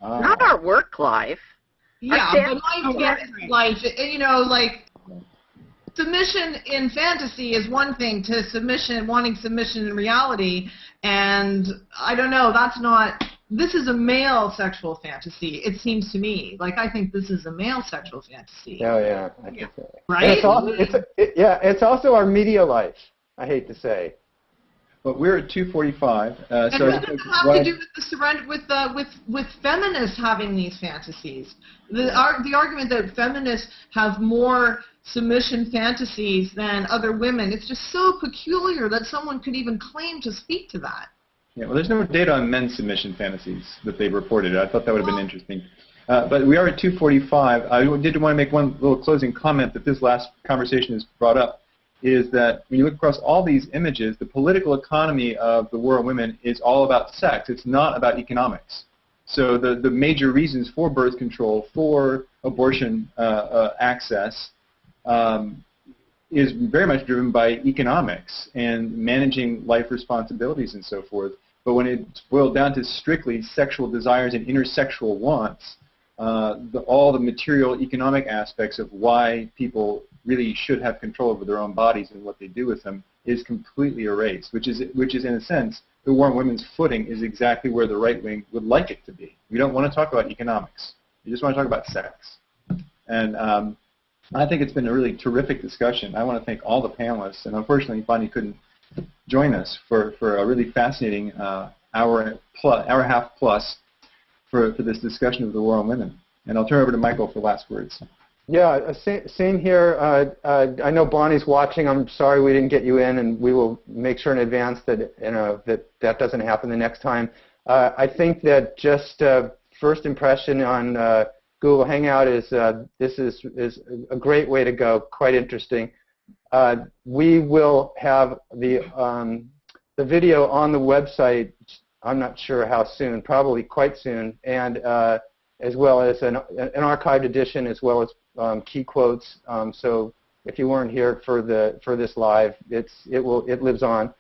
not our work life. Yeah, but my fantasy life, you know, like. Submission in fantasy is one thing to wanting submission in reality, and I don't know, this is a male sexual fantasy, it seems to me. Like, I think this is a male sexual fantasy. Oh, yeah, I think so. Right? It's also our media life, I hate to say. But we're at 2:45. And so what does it have to do with the surrender, with feminists having these fantasies? The argument that feminists have more submission fantasies than other women, it's just so peculiar that someone could even claim to speak to that. Yeah, well, there's no data on men's submission fantasies that they've reported. I thought that would have been interesting. But we are at 2:45. I did want to make one little closing comment that this last conversation has brought up, is that when you look across all these images, the political economy of the war of women is all about sex. It's not about economics. So the major reasons for birth control, for abortion access, is very much driven by economics and managing life responsibilities and so forth. But when it's boiled down to strictly sexual desires and intersexual wants, all the material economic aspects of why people really should have control over their own bodies and what they do with them is completely erased, which is in a sense, the war on women's footing is exactly where the right wing would like it to be. We don't want to talk about economics. We just want to talk about sex. And I think it's been a really terrific discussion. I want to thank all the panelists, and unfortunately Bonnie couldn't join us for a really fascinating hour and a half plus. for this discussion of the war on women. And I'll turn it over to Michael for last words. Yeah, same here. I know Bonnie's watching. I'm sorry we didn't get you in, and we will make sure in advance that that doesn't happen the next time. I think that just first impression on Google Hangout is this is a great way to go. Quite interesting. We will have the video on the website. I'm not sure how soon. Probably quite soon, and as well as an archived edition, as well as key quotes. So if you weren't here for this live, it lives on.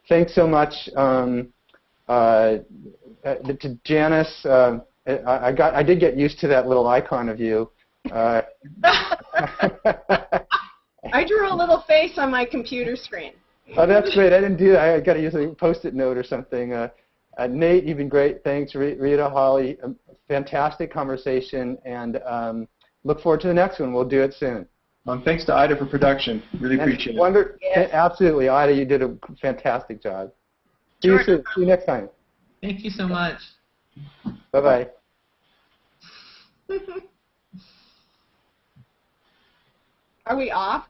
Thanks so much to Janice. I did get used to that little icon of you. I drew a little face on my computer screen. Oh, that's great. I didn't do that. I got to use a Post-it note or something. Nate, you've been great. Thanks. Rita, Holly, fantastic conversation, and look forward to the next one. We'll do it soon. Thanks to Ida for production. Really appreciate it. Yes. Absolutely, Ida, you did a fantastic job. See you soon. See you next time. Thank you so much. Bye-bye. Are we off?